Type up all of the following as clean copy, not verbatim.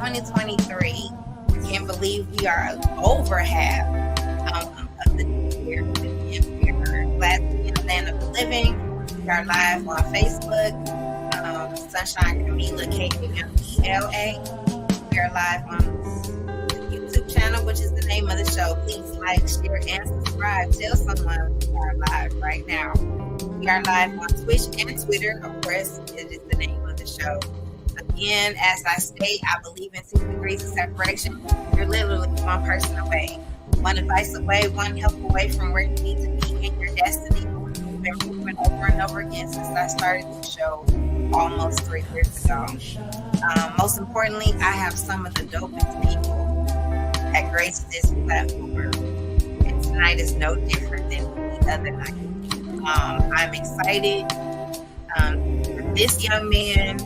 2023. Can't believe we are over half of the year. We're glad to be in the land of the living. We are live on Facebook, Sunshine Camila, KMELA. We are live on the YouTube channel, which is the name of the show. Please like, share, and subscribe. Tell someone we are live right now. We are live on Twitch and Twitter. Of course, it is the name of the show. Again, as I state, I believe in 6 degrees of separation. You're literally one person away, one advice away, one help away from where you need to be in your destiny. We've been proving over and over again since I started the show almost 3 years ago. Most importantly, I have some of the dopest people that grace this platform. And tonight is no different than any other night. I'm excited for this young man,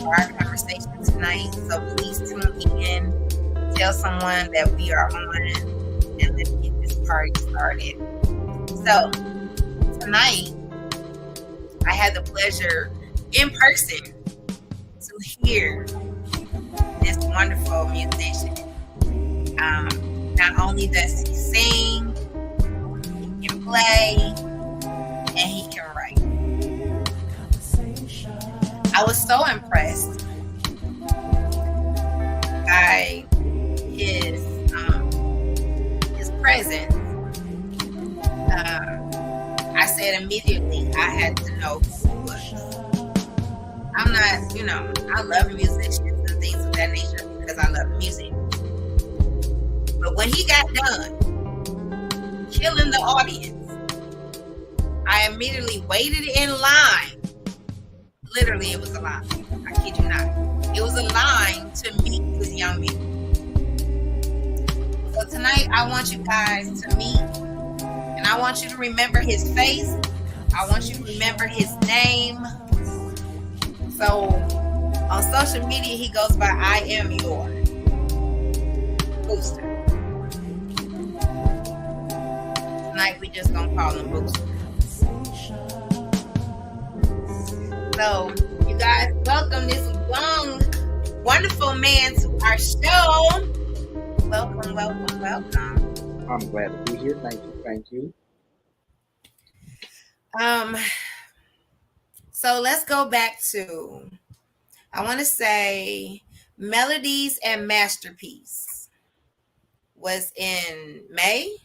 for our conversation tonight. So please tune in, tell someone that we are on, and let's get this party started. So tonight, I had the pleasure in person to hear this wonderful musician. Not only does he sing, he can play, and he can write. I was so impressed by his presence. I said immediately I had to know who he was. I'm not, I love musicians and things of that nature because I love music. But when he got done killing the audience, I immediately waited in line. Literally, it was a line. I kid you not. It was a line to meet this young man. So tonight, I want you guys to meet, and I want you to remember his face. I want you to remember his name. So on social media, he goes by I Am Your Booster. Tonight, we just gonna call him Booster. So, you guys, welcome this young, wonderful man to our show. Welcome, welcome, welcome. I'm glad to be here. Thank you. So let's go back to, I want to say, Melodies and Masterpiece was in May.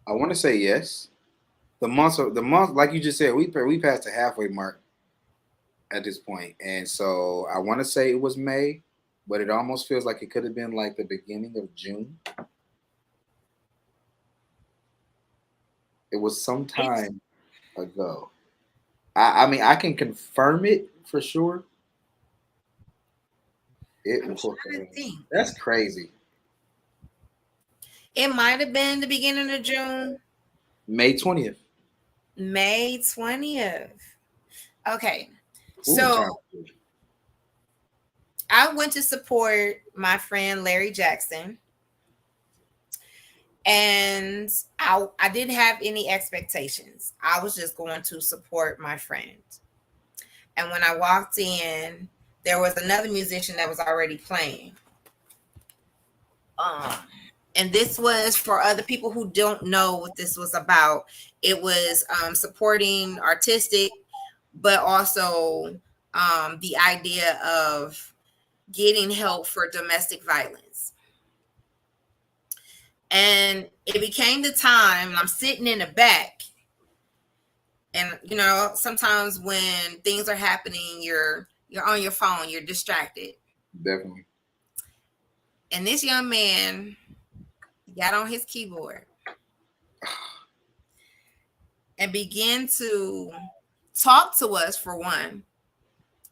I want to say yes. The month, like you just said, we passed the halfway mark at this point, and so I want to say it was May, but it almost feels like it could have been like the beginning of June. It was some time ago. I mean, I can confirm it for sure. That's crazy. It might have been the beginning of June. May 20th. May 20th. Okay. So I went to support my friend Larry Jackson. And I didn't have any expectations. I was just going to support my friend. And when I walked in, there was another musician that was already playing. And this was for other people who don't know what this was about. It was supporting artistic, but also the idea of getting help for domestic violence. And it became the time, and I'm sitting in the back. And, sometimes when things are happening, you're on your phone, you're distracted. Definitely. And this young man got on his keyboard and began to talk to us, for one,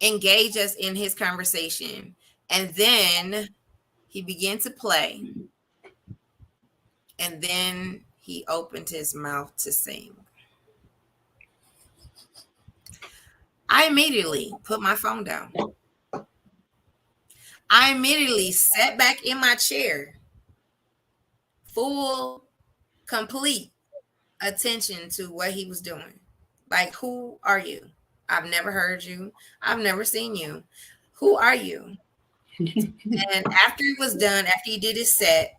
engage us in his conversation. And then he began to play. And then he opened his mouth to sing. I immediately put my phone down. I immediately sat back in my chair, full, complete attention to what he was doing. Like, who are you? I've never heard you. I've never seen you. Who are you? And after he was done, after he did his set,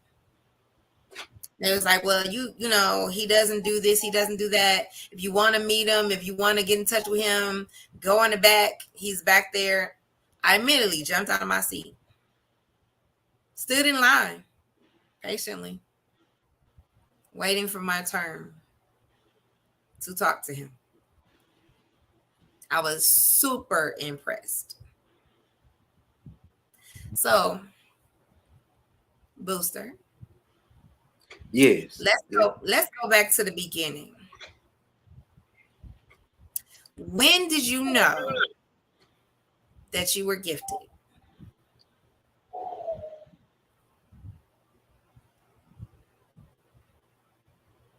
it was like, well, you know, he doesn't do this, he doesn't do that. If you want to meet him, if you want to get in touch with him, go on the back. He's back there. I immediately jumped out of my seat, stood in line patiently, waiting for my turn to talk to him. I was super impressed. So, Booster, Yes. let's go back to the beginning. When did you know that you were gifted?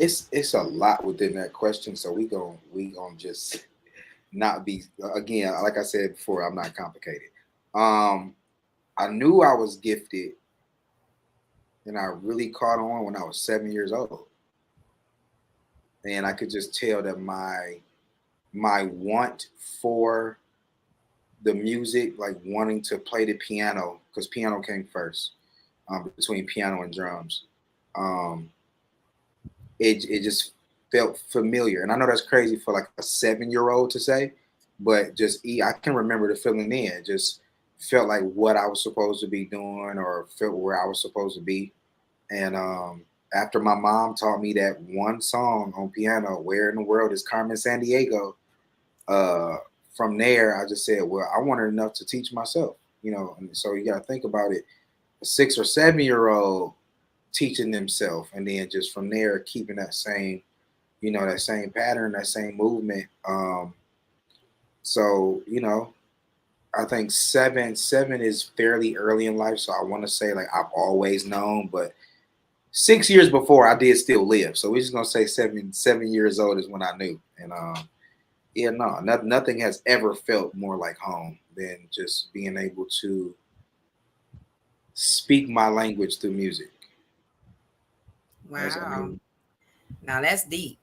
It's a lot within that question, so we gonna just not be, again, like I said before, I'm not complicated. Um, I knew I was gifted, and I really caught on when I was 7 years old, and I could just tell that my want for the music, like wanting to play the piano, because piano came first, between piano and drums. Um, it just felt familiar, and I know that's crazy for like a 7 year old to say, but just I can remember the feeling then. It just felt like what I was supposed to be doing, or felt where I was supposed to be. And after my mom taught me that one song on piano, "Where in the World is Carmen Sandiego?" uh, from there, I just said, well, I wanted enough to teach myself, you know. And so you got to think about it: a 6 or 7 year old teaching themselves, and then just from there, keeping that same, you know, that same pattern, that same movement. So you know, I think seven is fairly early in life. So I want to say like I've always known, but 6 years before I did still live. So we're just gonna say 7 years old is when I knew. And yeah, no, nothing has ever felt more like home than just being able to speak my language through music. That's, I Wow. mean, Now that's deep.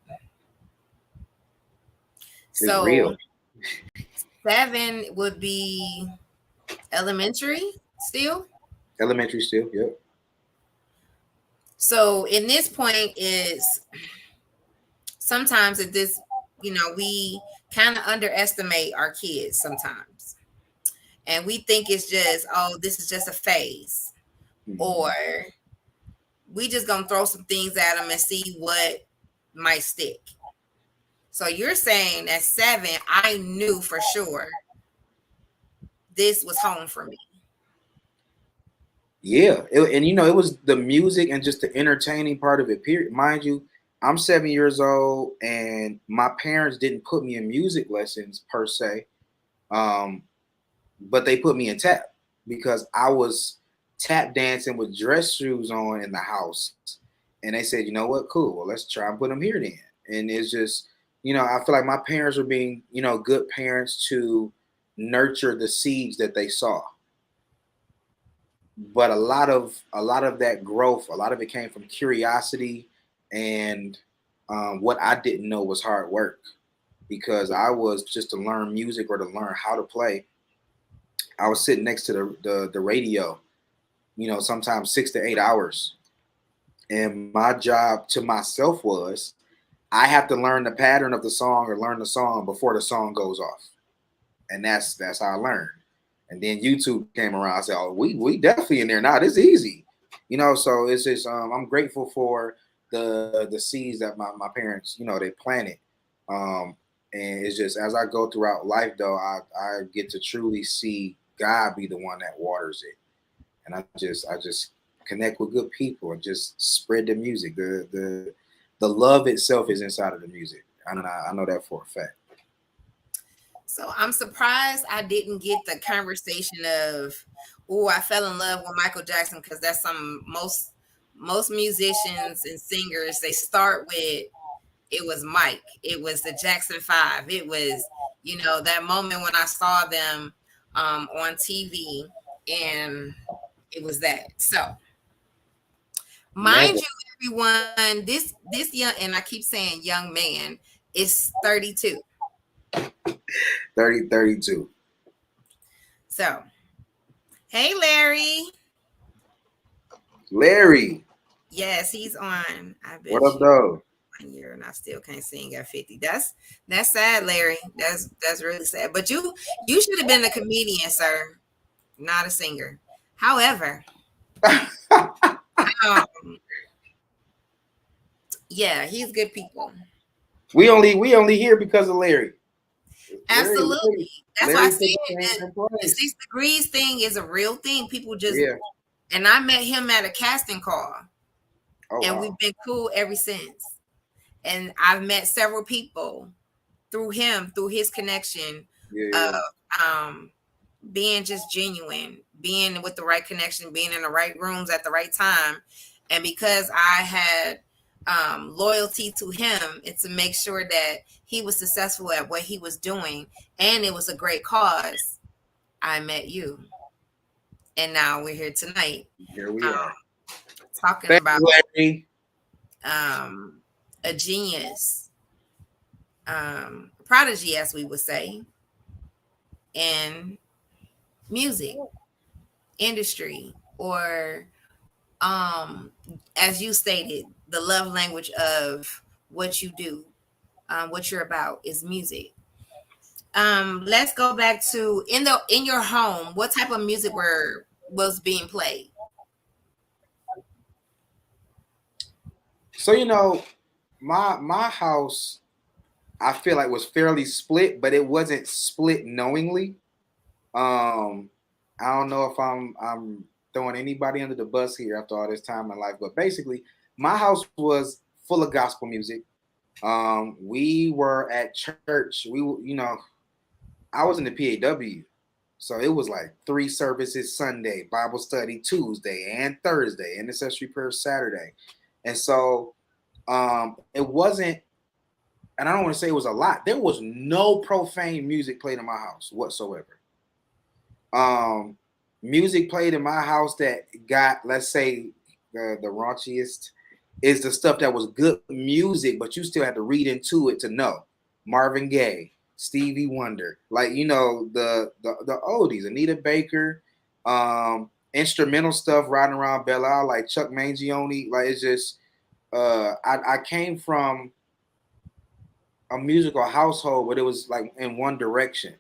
it's So real. 7 would be elementary still. Elementary still, yep. So in this point is sometimes at this, you know, we kind of underestimate our kids sometimes. And we think it's just, oh, this is just a phase. Mhm. Or we just gonna throw some things at them and see what might stick. So you're saying at 7, I knew for sure this was home for me. Yeah, and you know, it was the music and just the entertaining part of it. Period. Mind you, I'm 7 years old, and my parents didn't put me in music lessons per se, um, but they put me in tap because I was tap dancing with dress shoes on in the house, and they said, you know what, cool, well let's try and put them here then. And it's just, you know, I feel like my parents were being, you know, good parents to nurture the seeds that they saw, but a lot of that growth, a lot of it came from curiosity, and what I didn't know was hard work, because I was just to learn music or to learn how to play. I was sitting next to the radio, you know, sometimes 6 to 8 hours, and my job to myself was I have to learn the pattern of the song or learn the song before the song goes off, and that's how I learned. And then YouTube came around. I said, "Oh, we definitely in there now. This is easy," you know. So it's just I'm grateful for the seeds that my parents, you know, they planted. Um, and it's just as I go throughout life, though, I get to truly see God be the one that waters it, and I just connect with good people and just spread the music. The love itself is inside of the music. I know that for a fact. So I'm surprised I didn't get the conversation of, oh, I fell in love with Michael Jackson, because that's some most musicians and singers, they start with, it was Mike, it was the Jackson 5, it was, you know, that moment when I saw them on TV, and it was that. So mind Never. you, everyone, this young, and I keep saying young man, is 32. 30, 32. So, hey, Larry. Larry, Yes, he's on. I what bet up, you though? 1 year and I still can't sing at 50. That's sad, Larry. That's really sad. But you should have been a comedian, sir, not a singer. However, um, yeah, he's good people. we only here because of Larry. Larry, Absolutely. That's why I Larry put said the things in the place. 6 degrees thing is a real thing. People just, Yeah. and I met him at a casting call, Oh and wow. we've been cool ever since. And I've met several people through him, through his connection Yeah, of yeah. being just genuine, being with the right connection, being in the right rooms at the right time. And because I had loyalty to him, and to make sure that he was successful at what he was doing, and it was a great cause, I met you. And now we're here tonight, Here we um, are. talking Thank about you, Larry. a genius, prodigy, as we would say, in music industry, or as you stated, the love language of what you do, what you're about is music. Let's go back to in your home. What type of music was being played? So my house, I feel like was fairly split, but it wasn't split knowingly. Um, I don't know if I'm throwing anybody under the bus here after all this time in life, but basically, my house was full of gospel music. We were at church. I was in the PAW, so it was like 3 services Sunday, Bible study Tuesday and Thursday, intercessory prayer Saturday, and so it wasn't. And I don't want to say it was a lot. There was no profane music played in my house whatsoever. Um, Music played in my house that got, let's say, the raunchiest is the stuff that was good music, but you still had to read into it to know. Marvin Gaye, Stevie Wonder, like the oldies, Anita Baker, instrumental stuff riding around Belle Isle, like Chuck Mangione. Like it's just I came from a musical household, but it was like in one direction.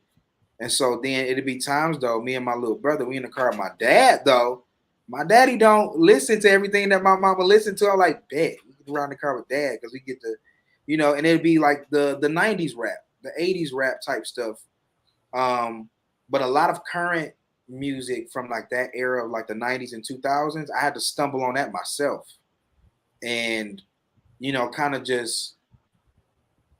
And so then it'd be times though, me and my little brother, we in the car. My dad though, my daddy don't listen to everything that my mama listened to. I'm like, bet we get around the car with dad because we get to, and it'd be like the '90s rap, the '80s rap type stuff. But a lot of current music from like that era of like the '90s and 2000s, I had to stumble on that myself, and kind of just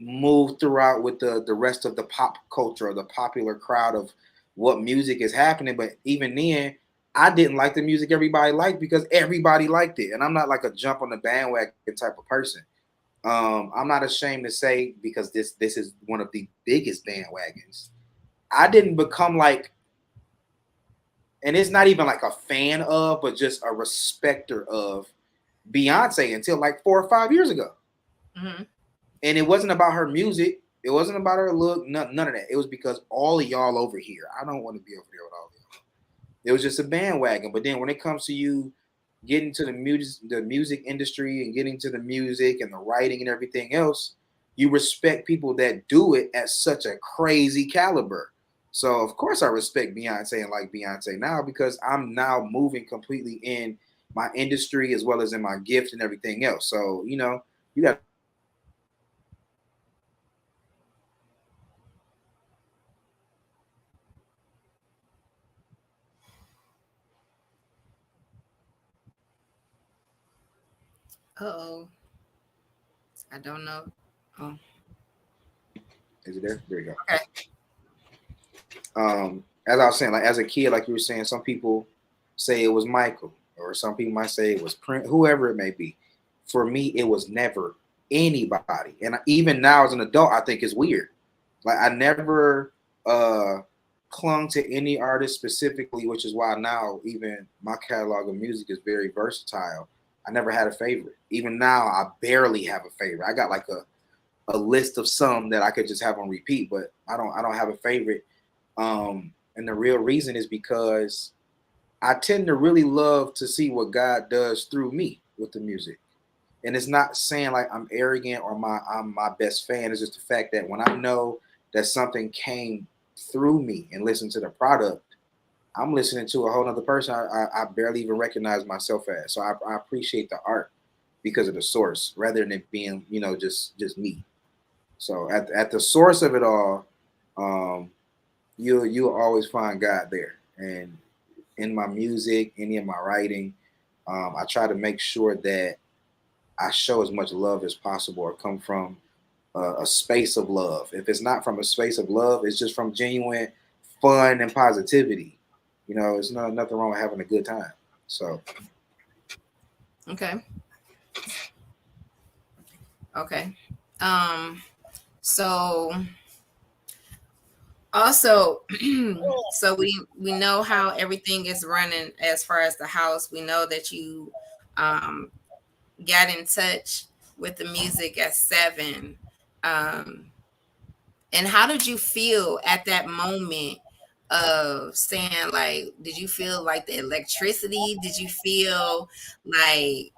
move throughout with the rest of the pop culture or the popular crowd of what music is happening. But even then, I didn't like the music everybody liked because everybody liked it. And I'm not like a jump on the bandwagon type of person. I'm not ashamed to say, because this is one of the biggest bandwagons. I didn't become like, and it's not even like a fan of, but just a respecter of Beyonce until like 4 or 5 years ago. Mm-hmm. And it wasn't about her music. It wasn't about her look. None of that. It was because all of y'all over here. I don't want to be over there with all of y'all. It was just a bandwagon. But then when it comes to you getting to the music industry and getting to the music and the writing and everything else, you respect people that do it at such a crazy caliber. So of course I respect Beyonce and like Beyonce now because I'm now moving completely in my industry as well as in my gift and everything else. So, you got. Uh-oh. I don't know. Oh, Is it there? There you go. okay. As I was saying, like as a kid, like you were saying, some people say it was Michael, or some people might say it was Prince, whoever it may be. For me, it was never anybody, and even now as an adult, I think it's weird. Like I never clung to any artist specifically, which is why now even my catalog of music is very versatile. I never had a favorite. Even now, I barely have a favorite. I got like a list of some that I could just have on repeat, but I don't have a favorite. And the real reason is because I tend to really love to see what God does through me with the music. And it's not saying like I'm arrogant or I'm my best fan. It's just the fact that when I know that something came through me and listen to the product, I'm listening to a whole other person I barely even recognize myself as. So I appreciate the art because of the source rather than it being, just me. So at the source of it all, um, you'll always find God there. And in my music, any of my writing, I try to make sure that I show as much love as possible or come from a space of love. If it's not from a space of love, it's just from genuine fun and positivity. It's nothing wrong with having a good time. So Okay. Okay. So also, so we know how everything is running as far as the house. We know that you um got in touch with the music at 7. Um and how did you feel at that moment of saying, like, did you feel like the electricity? Did you feel like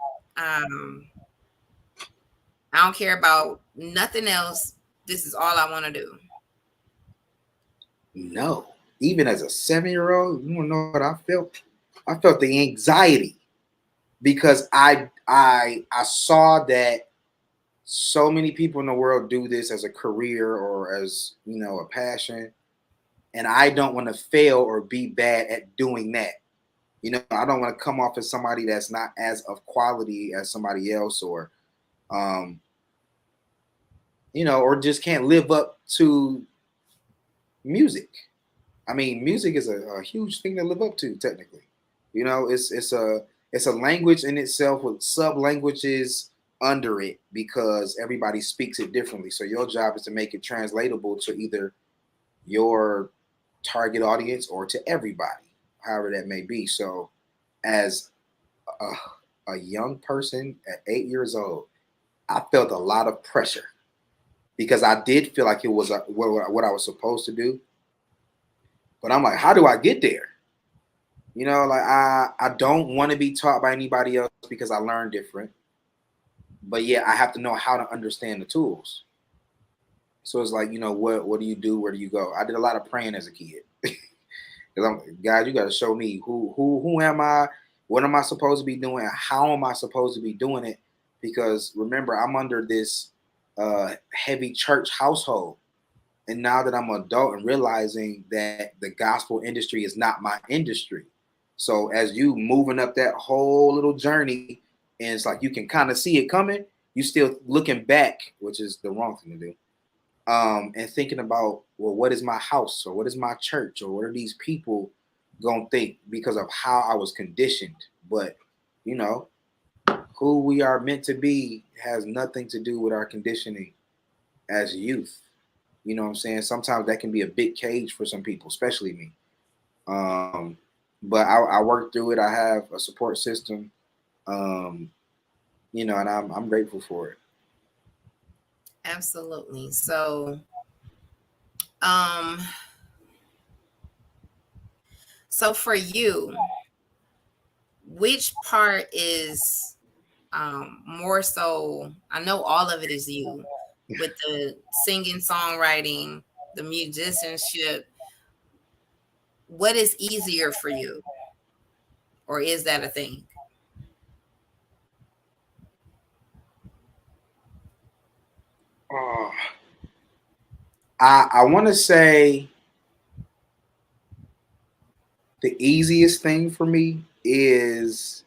I don't care about nothing else. This is all I want to do. no, even as a 7-year-old, you don't know what I felt. I felt the anxiety because I saw that so many people in the world do this as a career or as a passion, and I don't want to fail or be bad at doing that. I don't want to come off as somebody that's not as of quality as somebody else, or um, or just can't live up to music. I mean, music is a huge thing to live up to. Technically, it's a language in itself with sub languages under it because everybody speaks it differently. So your job is to make it translatable to either your target audience or to everybody, however that may be. So, as a young person at 8 years old, I felt a lot of pressure because I did feel like it was what I was supposed to do. But I'm like, how do I get there? Like I don't want to be taught by anybody else because I learn different. But yeah, I have to know how to understand the tools. So it's like, what do you do? Where do you go? I did a lot of praying as a kid. Because I'm, God, you got to show me who am I? What am I supposed to be doing? How am I supposed to be doing it? Because remember, I'm under this heavy church household. And now that I'm an adult and realizing that the gospel industry is not my industry. So as you moving up that whole little journey, and it's like you can kind of see it coming, you still looking back, which is the wrong thing to do. And thinking about, well, what is my house or what is my church or what are these people gonna think because of how I was conditioned? But you know, who we are meant to be has nothing to do with our conditioning as youth. You know what I'm saying? Sometimes that can be a big cage for some people, especially me. Um, but I work through it. I have a support system, um, and I'm grateful for it. Absolutely. Um, so for you, which part is more so? I know all of it is you with the singing, songwriting, the musicianship. What is easier for you, or is that a thing? Oh, I want to say the easiest thing for me is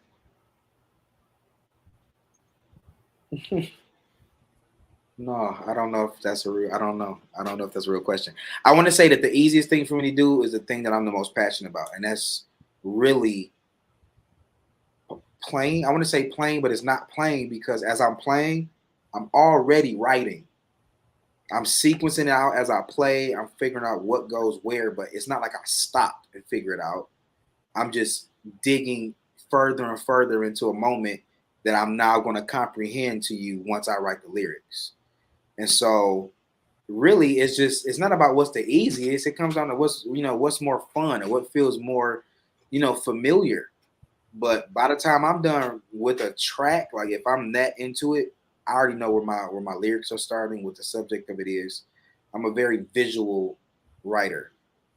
no, I don't know if that's a real. I don't know. I don't know if that's a real question. I want to say that the easiest thing for me to do is the thing that I'm the most passionate about, and that's really playing. I want to say playing, but it's not playing because as I'm playing, I'm already writing. I'm sequencing it out as I play. I'm figuring out what goes where, but it's not like I stop and figure it out. I'm just digging further and further into a moment that I'm now going to comprehend to you once I write the lyrics. And so really it's not about what's the easiest. It comes down to what's more fun or what feels more, familiar. But by the time I'm done with a track, like if I'm that into it, I already know where my lyrics are starting, what the subject of it is. I'm a very visual writer.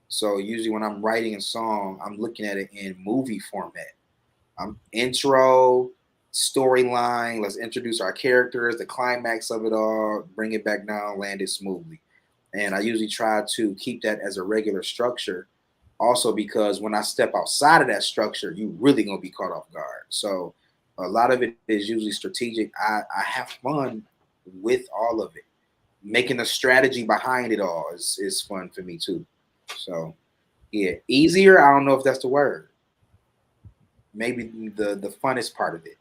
So usually when I'm writing a song, I'm looking at it in movie format. Intro, storyline, let's introduce our characters, the climax of it all, bring it back down, land it smoothly. And I usually try to keep that as a regular structure. Also, because when I step outside of that structure, you really gonna be caught off guard. So a lot of it is usually strategic. I have fun with all of it. Making the strategy behind it all is fun for me too. So yeah, easier. I don't know if that's the word. Maybe the funnest part of it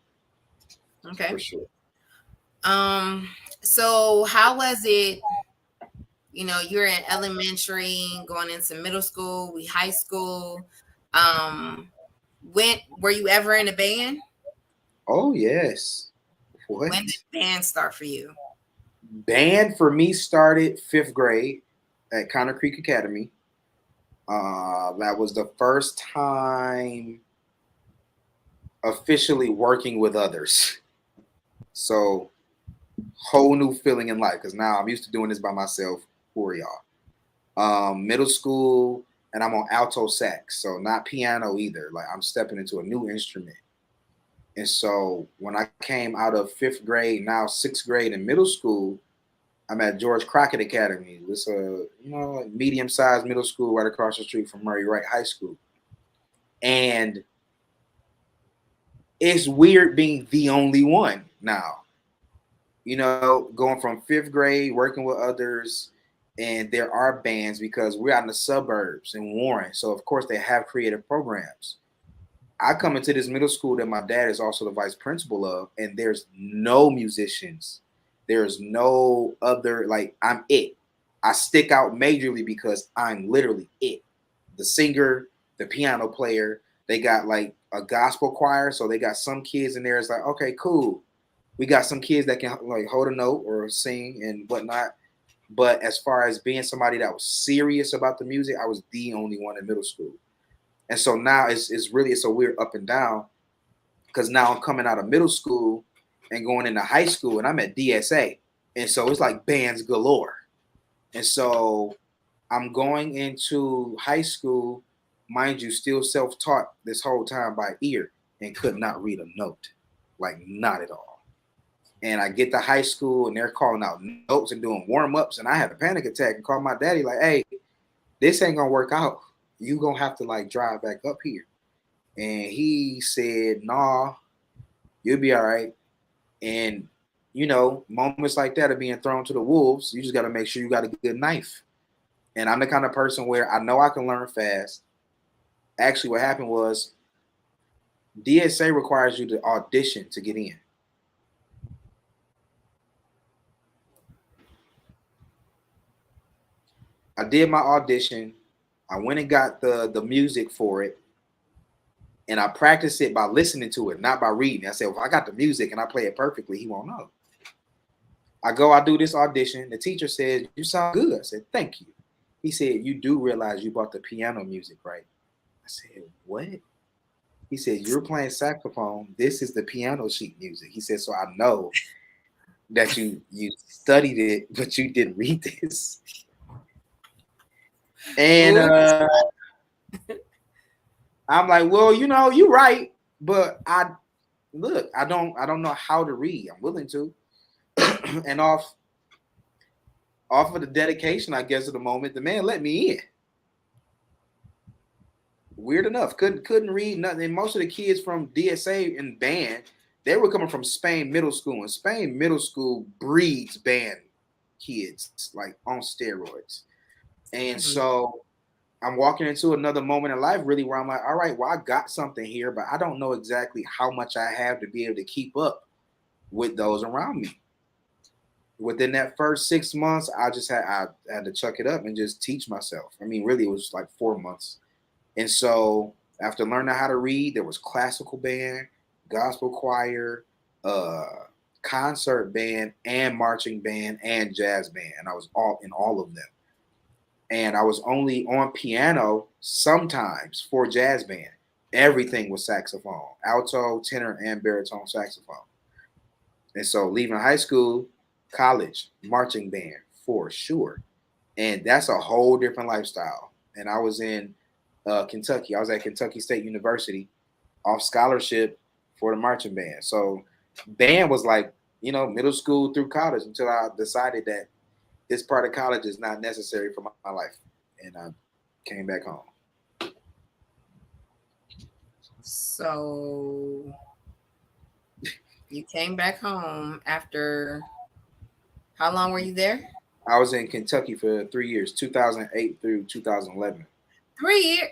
Okay. for sure. So how was it? You're in elementary, going into middle school, high school. Um, when were you ever in a band? Oh yes. When did What? band start for you? Band for me started fifth grade at Connor Creek Academy. That was the first time officially working with others. So whole new feeling in life because now I'm used to doing this by myself. Who are y'all? Middle school, and I'm on alto sax, so not piano either. Like I'm stepping into a new instrument. And so when I came out of fifth grade, now sixth grade in middle school, I'm at George Crockett Academy. It's a medium-sized middle school right across the street from Murray Wright High School. And it's weird being the only one now. Going from fifth grade, working with others, and there are bands because we're out in the suburbs in Warren. So of course they have creative programs. I come into this middle school that my dad is also the vice principal of, and there's no musicians. There's no other, like, I'm it. I stick out majorly because I'm literally it. The singer, the piano player, they got like a gospel choir. So they got some kids in there. It's like, okay, cool. We got some kids that can like hold a note or sing and whatnot. But as far as being somebody that was serious about the music, I was the only one in middle school. And so now it's a weird up and down because now I'm coming out of middle school and going into high school and I'm at DSA. And so it's like bands galore. And so I'm going into high school, mind you, still self-taught this whole time by ear and could not read a note. Like not at all. And I get to high school and they're calling out notes and doing warm-ups and I had a panic attack and called my daddy like, hey, this ain't gonna work out. You gonna have to like drive back up here. And he said, nah, you'll be all right. And moments like that are being thrown to the wolves. You just got to make sure you got a good knife. And I'm the kind of person where I know I can learn fast. Actually, what happened was DSA requires you to audition to get in. I did my audition. I went and got the music for it. And I practiced it by listening to it, not by reading. I said, if I got the music and I play it perfectly, he won't know. I do this audition. The teacher says, you sound good. I said, thank you. He said, you do realize you bought the piano music, right? I said, what? He said, you're playing saxophone. This is the piano sheet music. He said, so I know that you studied it, but you didn't read this. And I'm like, well, you're right. But I don't know how to read. I'm willing to. And off of the dedication, I guess, at the moment, the man let me in. Weird enough, couldn't read nothing. And most of the kids from DSA and band, they were coming from Spain middle school, and Spain middle school breeds band kids like on steroids. And so I'm walking into another moment in life, really, where I'm like, all right, well, I got something here, but I don't know exactly how much I have to be able to keep up with those around me. Within that first 6 months, I had to chuck it up and just teach myself. I mean, really, it was like 4 months. And so after learning how to read, there was classical band, gospel choir, concert band and marching band and jazz band. And I was all in all of them. And I was only on piano sometimes for jazz band. Everything was saxophone, alto, tenor, and baritone saxophone. And so leaving high school, college, marching band for sure. And that's a whole different lifestyle. And I was in Kentucky. I was at Kentucky State University off scholarship for the marching band. So band was like, you know, middle school through college until I decided that this part of college is not necessary for my life. And I came back home. So you came back home after, how long were you there? I was in Kentucky for 3 years, 2008 through 2011. 3 years.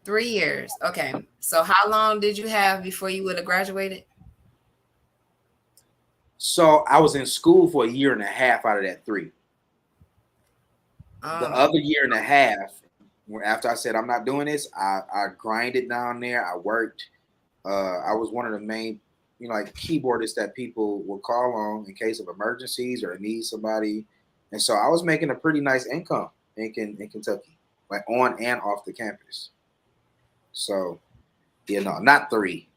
Three years. Okay. So how long did you have before you would have graduated? So I was in school for a year and a half out of that 3. The other year and a half, after I said I'm not doing this, I grinded down there. I worked. I was one of the main, you know, like keyboardists that people would call on in case of emergencies or need somebody. And so I was making a pretty nice income in Kentucky, like on and off the campus. So, yeah, no, not 3.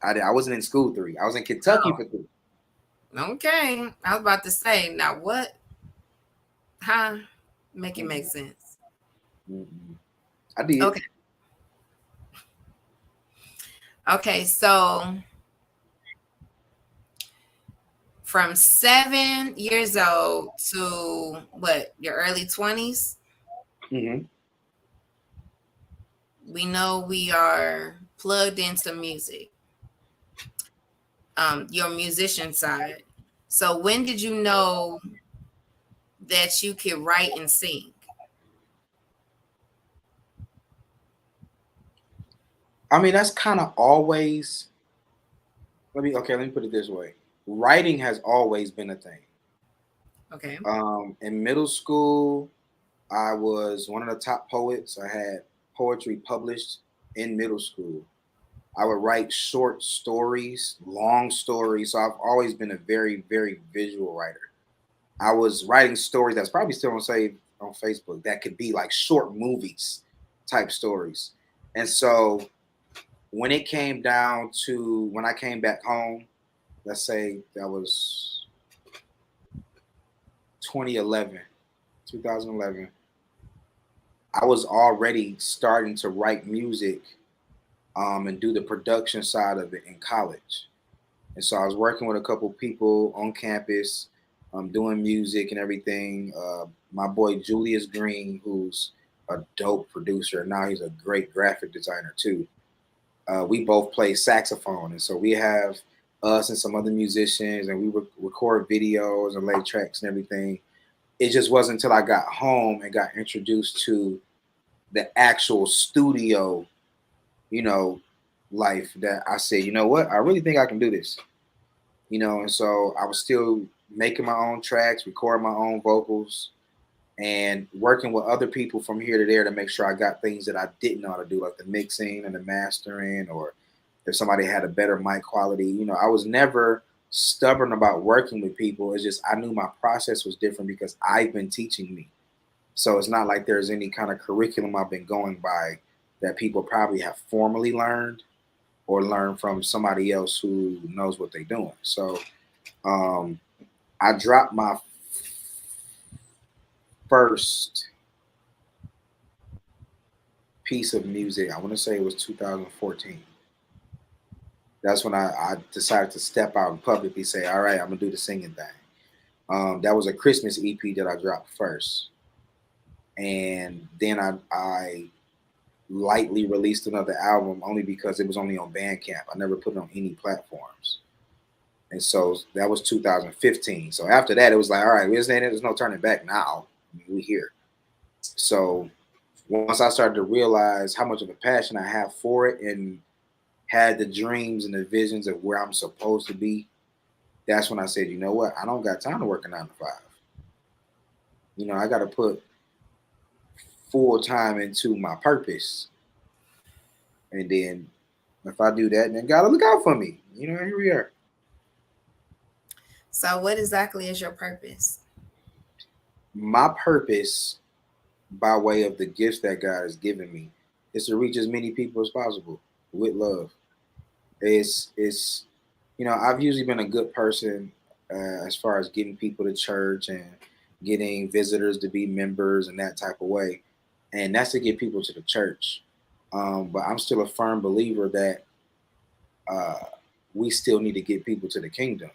I wasn't in school 3. I was in Kentucky for 3. Okay. I was about to say, now what? Huh? Make it make sense. Mm-hmm. I did. Okay. Okay, so from 7 years old to what, your early 20s? Mm-hmm. We know we are plugged into music. Your musician side. So when did you know that you could write and sing? I mean, that's kind of always. Let me put it this way. Writing has always been a thing. Okay. In middle school, I was one of the top poets. I had poetry published in middle school. I would write short stories, long stories. So I've always been a very, very visual writer. I was writing stories that's probably still on save on Facebook that could be like short movies type stories. And so when it came down to when I came back home, let's say that was 2011, I was already starting to write music and do the production side of it in college. And so I was working with a couple people on campus, doing music and everything. My boy Julius Green, who's a dope producer, now he's a great graphic designer too. We both play saxophone, and so we have us and some other musicians, and we would record videos and lay tracks and everything. It just wasn't until I got home and got introduced to the actual studio, you know, life that I said, you know what, I really think I can do this, you know. And so I was still making my own tracks, recording my own vocals, and working with other people from here to there to make sure I got things that I didn't know how to do, like the mixing and the mastering, or if somebody had a better mic quality. You know, I was never stubborn about working with people. It's just I knew my process was different because I've been teaching me. So it's not like there's any kind of curriculum I've been going by that people probably have formally learned or learned from somebody else who knows what they're doing. So I dropped my first piece of music. I want to say it was 2014. That's when I decided to step out and publicly say, all right, I'm going to do the singing thing. That was a Christmas EP that I dropped first. And then I lightly released another album only because it was only on Bandcamp. I never put it on any platforms. And so that was 2015. So after that, it was like, all right, there's no turning back now. I mean, we're here. So once I started to realize how much of a passion I have for it and had the dreams and the visions of where I'm supposed to be, that's when I said, you know what? I don't got time to work a 9 to 5. You know, I got to put full time into my purpose. And then if I do that, then God will look out for me. You know, here we are. So, what exactly is your purpose? My purpose, by way of the gifts that God has given me, is to reach as many people as possible with love. It's you know, I've usually been a good person as far as getting people to church and getting visitors to be members and that type of way, and that's to get people to the church. But I'm still a firm believer that uh, we still need to get people to the kingdom,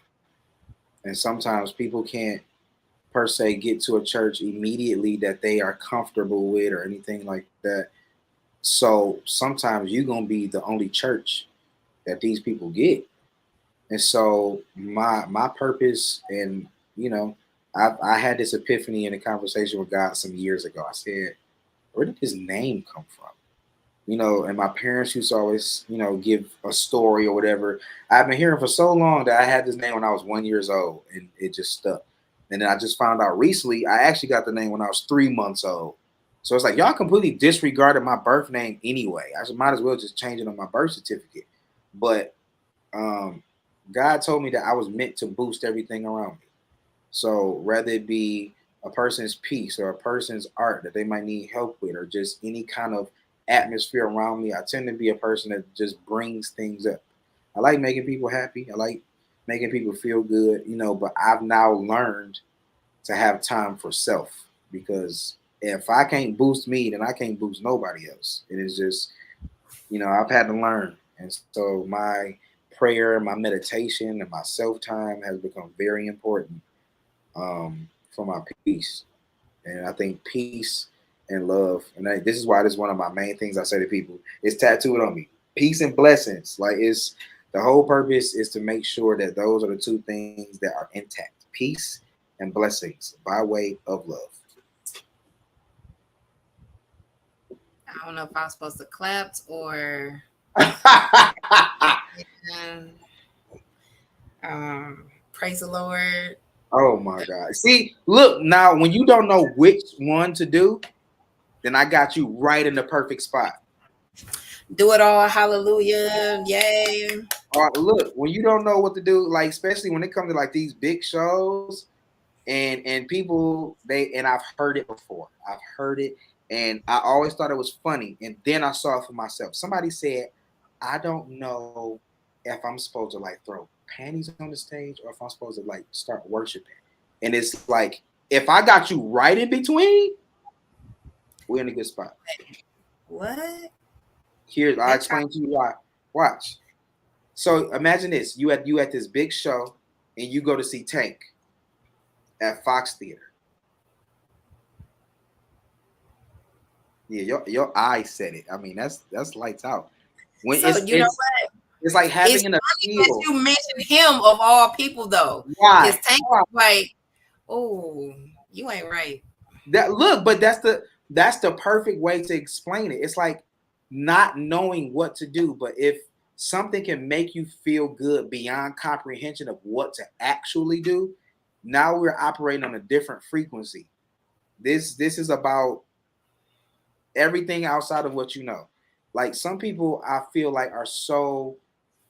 and sometimes people can't per se get to a church immediately that they are comfortable with or anything like that. So sometimes you're gonna be the only church that these people get. And so my purpose, and you know, I had this epiphany in a conversation with God some years ago. I said, where did this name come from? You know, and my parents used to always, you know, give a story or whatever. I've been hearing for so long that I had this name when I was 1 years old, and it just stuck. And then I just found out recently I actually got the name when I was 3 months old. So it's like y'all completely disregarded my birth name anyway. I might as well just change it on my birth certificate. But um, God told me that I was meant to boost everything around me. So whether it be a person's piece or a person's art that they might need help with, or just any kind of atmosphere around me, I tend to be a person that just brings things up. I like making people happy. I like making people feel good, you know, but I've now learned to have time for self, because if I can't boost me, then I can't boost nobody else. It is just, you know, I've had to learn. And so my prayer, my meditation, and my self time has become very important for my peace. And I think peace and love, and this is why this is one of my main things I say to people. It's tattooed on me. Peace and blessings. Like, it's the whole purpose is to make sure that those are the two things that are intact. Peace and blessings by way of love. I don't know if I'm supposed to clap or praise the Lord. Oh my God. See, look, now when you don't know which one to do, then I got you right in the perfect spot. Do it all, hallelujah, yay. Look, when you don't know what to do, like especially when it comes to like these big shows, and people and I've heard it before. I've heard it, and I always thought it was funny. And then I saw it for myself. Somebody said, I don't know if I'm supposed to like throw panties on the stage or if I'm supposed to like start worshiping. And it's like, if I got you right in between, we're in a good spot. What? Here, I'll explain to you why. Watch. So imagine this: you at this big show, and you go to see Tank at Fox Theater. Yeah, your eye said it. I mean, that's lights out. When so you know what? It's like having an appeal. You mentioned him of all people, though. Why? Because Tank was like, oh, you ain't right. But that's the perfect way to explain it. It's like not knowing what to do, but if something can make you feel good beyond comprehension of what to actually do, now we're operating on a different frequency. This is about everything outside of what you know. Like some people I feel like are so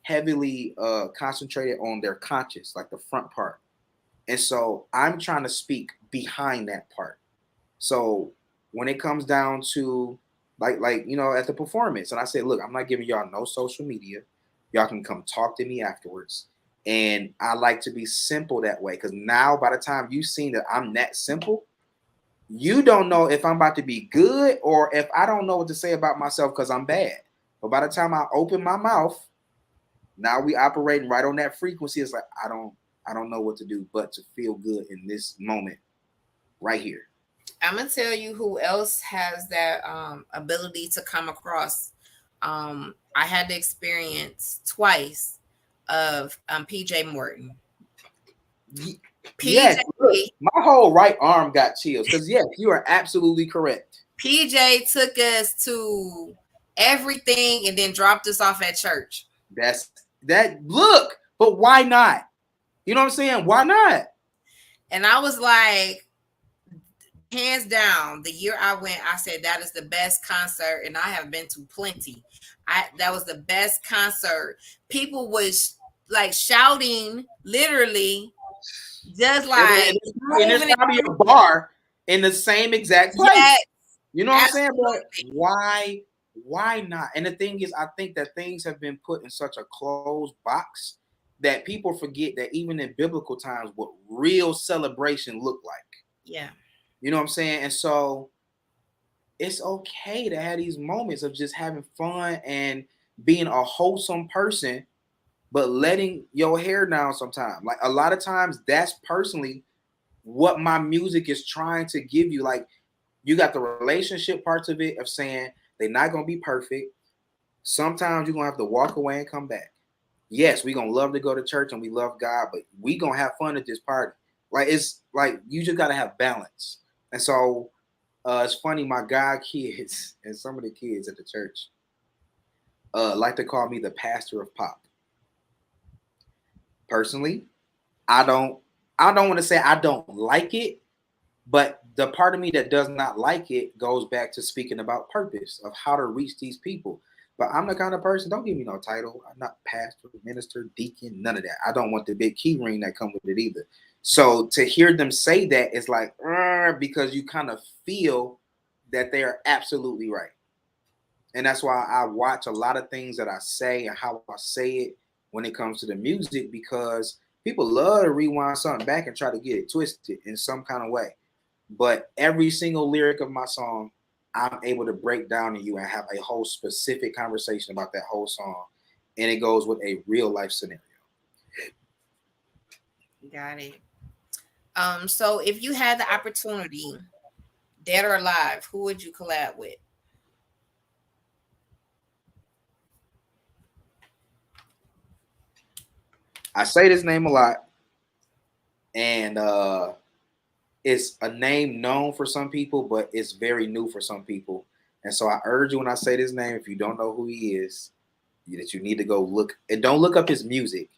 heavily concentrated on their conscious, like the front part. And so I'm trying to speak behind that part. So when it comes down to like you know, at the performance, and I said, look, I'm not giving y'all no social media. Y'all can come talk to me afterwards. And I like to be simple that way, because now by the time you've seen that I'm that simple, you don't know if I'm about to be good or if I don't know what to say about myself because I'm bad. But by the time I open my mouth, now we operating right on that frequency. It's like I don't know what to do but to feel good in this moment right here. I'm gonna tell you who else has that ability to come across. I had the experience twice of PJ Morton. Yes, look, my whole right arm got chills because yes, you are absolutely correct. PJ took us to everything and then dropped us off at church. Look, but why not? You know what I'm saying? Why not? And I was like, hands down, the year I went, I said that is the best concert, and I have been to plenty. That was the best concert. People was like shouting, literally, just like And there's moving. probably a bar in the same exact Yes, place. You know what I'm saying? But absolutely. why not? And the thing is, I think that things have been put in such a closed box that people forget that even in biblical times, what real celebration looked like. Yeah. You know what I'm saying? And so it's okay to have these moments of just having fun and being a wholesome person, but letting your hair down sometimes. Like a lot of times, that's personally what my music is trying to give you. Like you got the relationship parts of it of saying they're not gonna be perfect. Sometimes you're gonna have to walk away and come back. Yes, we're gonna love to go to church and we love God, but we gonna have fun at this party. Like it's like you just gotta have balance. And so it's funny, my God kids and some of the kids at the church like to call me the pastor of pop. Personally, I don't I don't want to say I don't like it, but the part of me that does not like it goes back to speaking about purpose of how to reach these people. But I'm the kind of person, don't give me no title. I'm not pastor, minister, deacon, none of that. I don't want the big key ring that come with it either. So to hear them say that is like, because you kind of feel that they are absolutely right. And that's why I watch a lot of things that I say and how I say it when it comes to the music, because people love to rewind something back and try to get it twisted in some kind of way. But every single lyric of my song, I'm able to break down to you and have a whole specific conversation about that whole song. And it goes with a real life scenario. Got it. So if you had the opportunity, dead or alive, who would you collab with? I say this name a lot, and it's a name known for some people, but it's very new for some people. And so I urge you when I say this name, if you don't know who he is, that you need to go look and don't look up his music.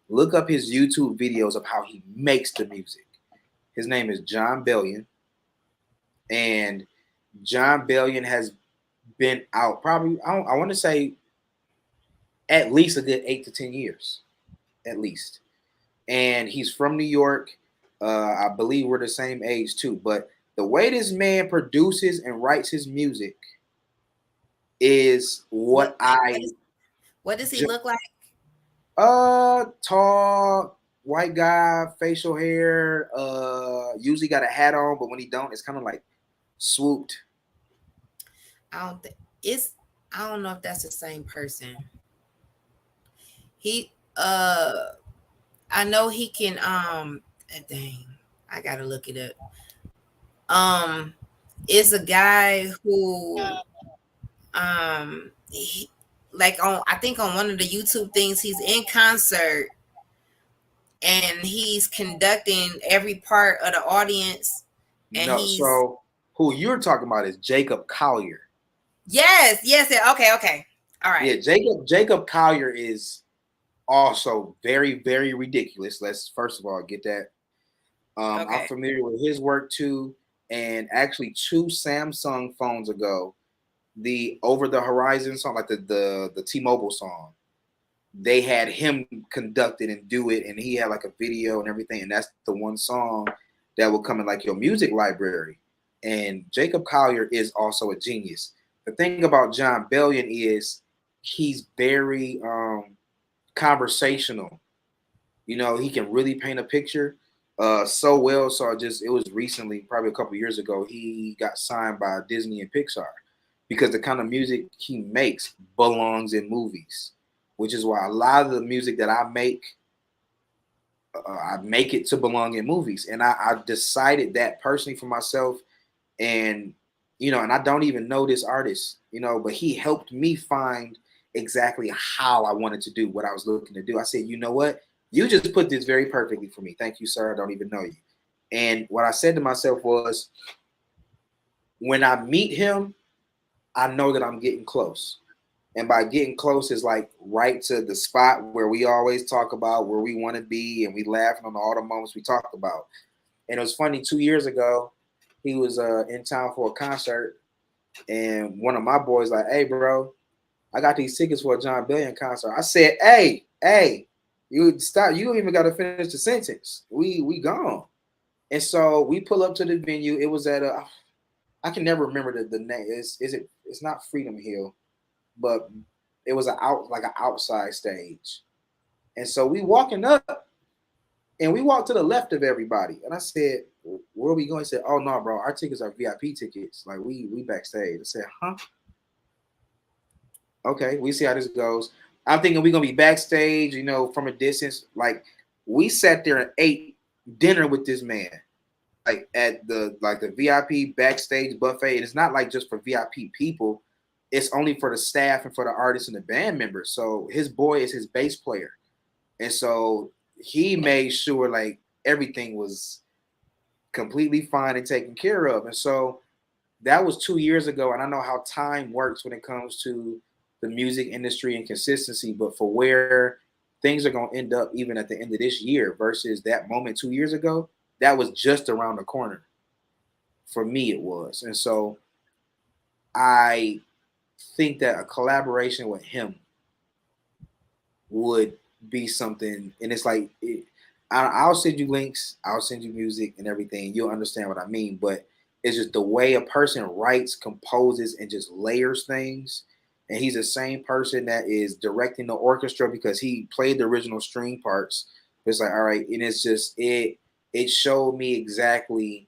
Look up his YouTube videos of how he makes the music. His name is Jon Bellion, and Jon Bellion has been out probably I want to say at least a good 8 to 10 years, at least. And he's from New York. I believe we're the same age too. But the way this man produces and writes his music is What what what, is, what does he look like? tall white guy, facial hair. Usually got a hat on, but when he don't, it's kind of like swooped. I don't think it's. I don't know if that's the same person. He I know he can dang, I gotta look it up. Um is a guy who like on I think on one of the YouTube things he's in concert and he's conducting every part of the audience and No, he's so who you're talking about is Jacob Collier. yes, okay. All right. Yeah, Jacob Collier is also very, very ridiculous. Let's first of all get that. I'm Okay. familiar with his work too, and actually 2 Samsung phones ago, the Over the Horizon song, like the T-Mobile song, they had him conduct it and do it, and he had like a video and everything, and that's the one song that will come in like your music library. And Jacob Collier is also a genius. The thing about Jon Bellion is he's very conversational. You know, he can really paint a picture so well. So it was recently, probably a couple years ago, he got signed by Disney and Pixar because the kind of music he makes belongs in movies, which is why a lot of the music that I make it to belong in movies. And I decided that personally for myself. And, and I don't even know this artist, but he helped me find exactly how I wanted to do what I was looking to do. I said, you know what? You just put this very perfectly for me. Thank you, sir. I don't even know you. And what I said to myself was, when I meet him, I know that I'm getting close. And by getting close is like right to the spot where we always talk about where we want to be, and we laughing on all the moments we talked about. And it was funny, 2 years ago, he was in town for a concert, and one of my boys like, "Hey, bro, I got these tickets for a John Bellion concert." I said, "Hey, you stop! You don't even got to finish the sentence. We gone." And so we pull up to the venue. It was at a, I can never remember the name. It's not Freedom Hill, but it was like an outside stage. And so we walking up, and we walked to the left of everybody. And I said, "Where are we going?" He said, "Oh no, bro, our tickets are VIP tickets. Like we backstage." I said, "Huh? Okay, we see how this goes." I'm thinking we're gonna be backstage, from a distance. Like we sat there and ate dinner with this man, like at the VIP backstage buffet. And it's not like just for VIP people; it's only for the staff and for the artists and the band members. So his boy is his bass player, and so he made sure like everything was completely fine and taken care of. And so that was 2 years ago, and I know how time works when it comes to the music industry and consistency. But for where things are going to end up, even at the end of this year, versus that moment 2 years ago, that was just around the corner. For me, it was, and so I think that a collaboration with him would be something. And it's like I'll send you links, I'll send you music and everything. You'll understand what I mean. But it's just the way a person writes, composes, and just layers things. And he's the same person that is directing the orchestra because he played the original string parts. It's like, all right, and it's just it showed me exactly,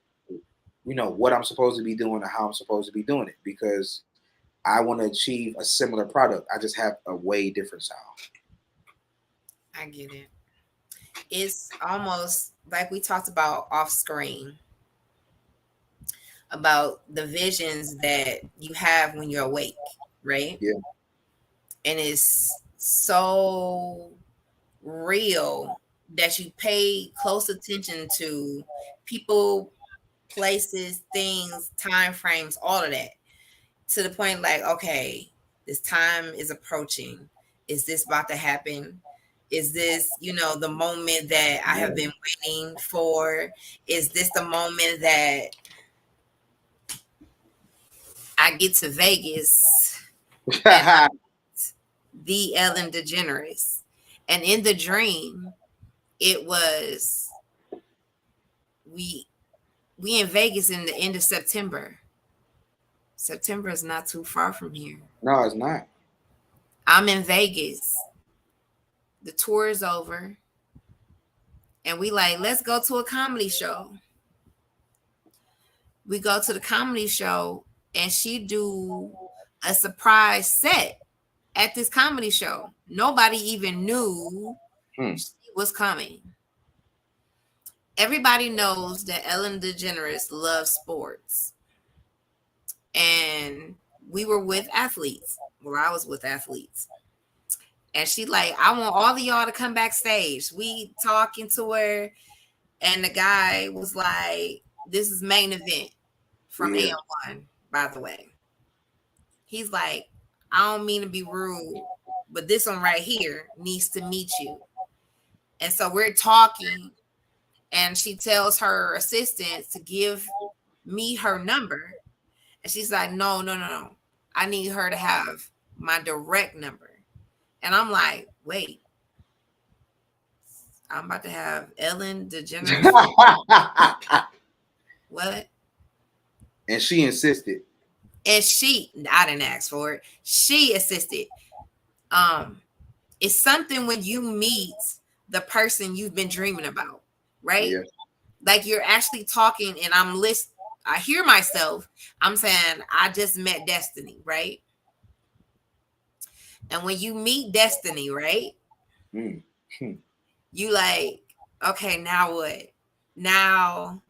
what I'm supposed to be doing and how I'm supposed to be doing it, because I want to achieve a similar product. I just have a way different sound. I get it. It's almost like we talked about off screen about the visions that you have when you're awake, right? Yeah. And it's so real that you pay close attention to people, places, things, time frames, all of that, to the point like, okay, this time is approaching. Is this about to happen? Is this, the moment that I have been waiting for? Is this the moment that I get to Vegas and the Ellen DeGeneres? And in the dream, it was we in Vegas in the end of September. September is not too far from here. No, it's not. I'm in Vegas. The tour is over. And we like, let's go to a comedy show. We go to the comedy show and she do a surprise set at this comedy show. Nobody even knew she was coming. Everybody knows that Ellen DeGeneres loves sports. And we were with athletes, or I was with athletes. And she like, I want all of y'all to come backstage. We talking to her, and the guy was like, this is main event from AM1, by the way. He's like, I don't mean to be rude, but this one right here needs to meet you. And so we're talking, and she tells her assistant to give me her number. And she's like, no. I need her to have my direct number. And I'm like, wait, I'm about to have Ellen DeGeneres. What? And she insisted. And I didn't ask for it. She insisted. It's something when you meet the person you've been dreaming about, right? Yeah. Like you're actually talking, and I'm listening. I hear myself. I'm saying, I just met Destiny, right? And when you meet Destiny, right? You like, okay, now what? Now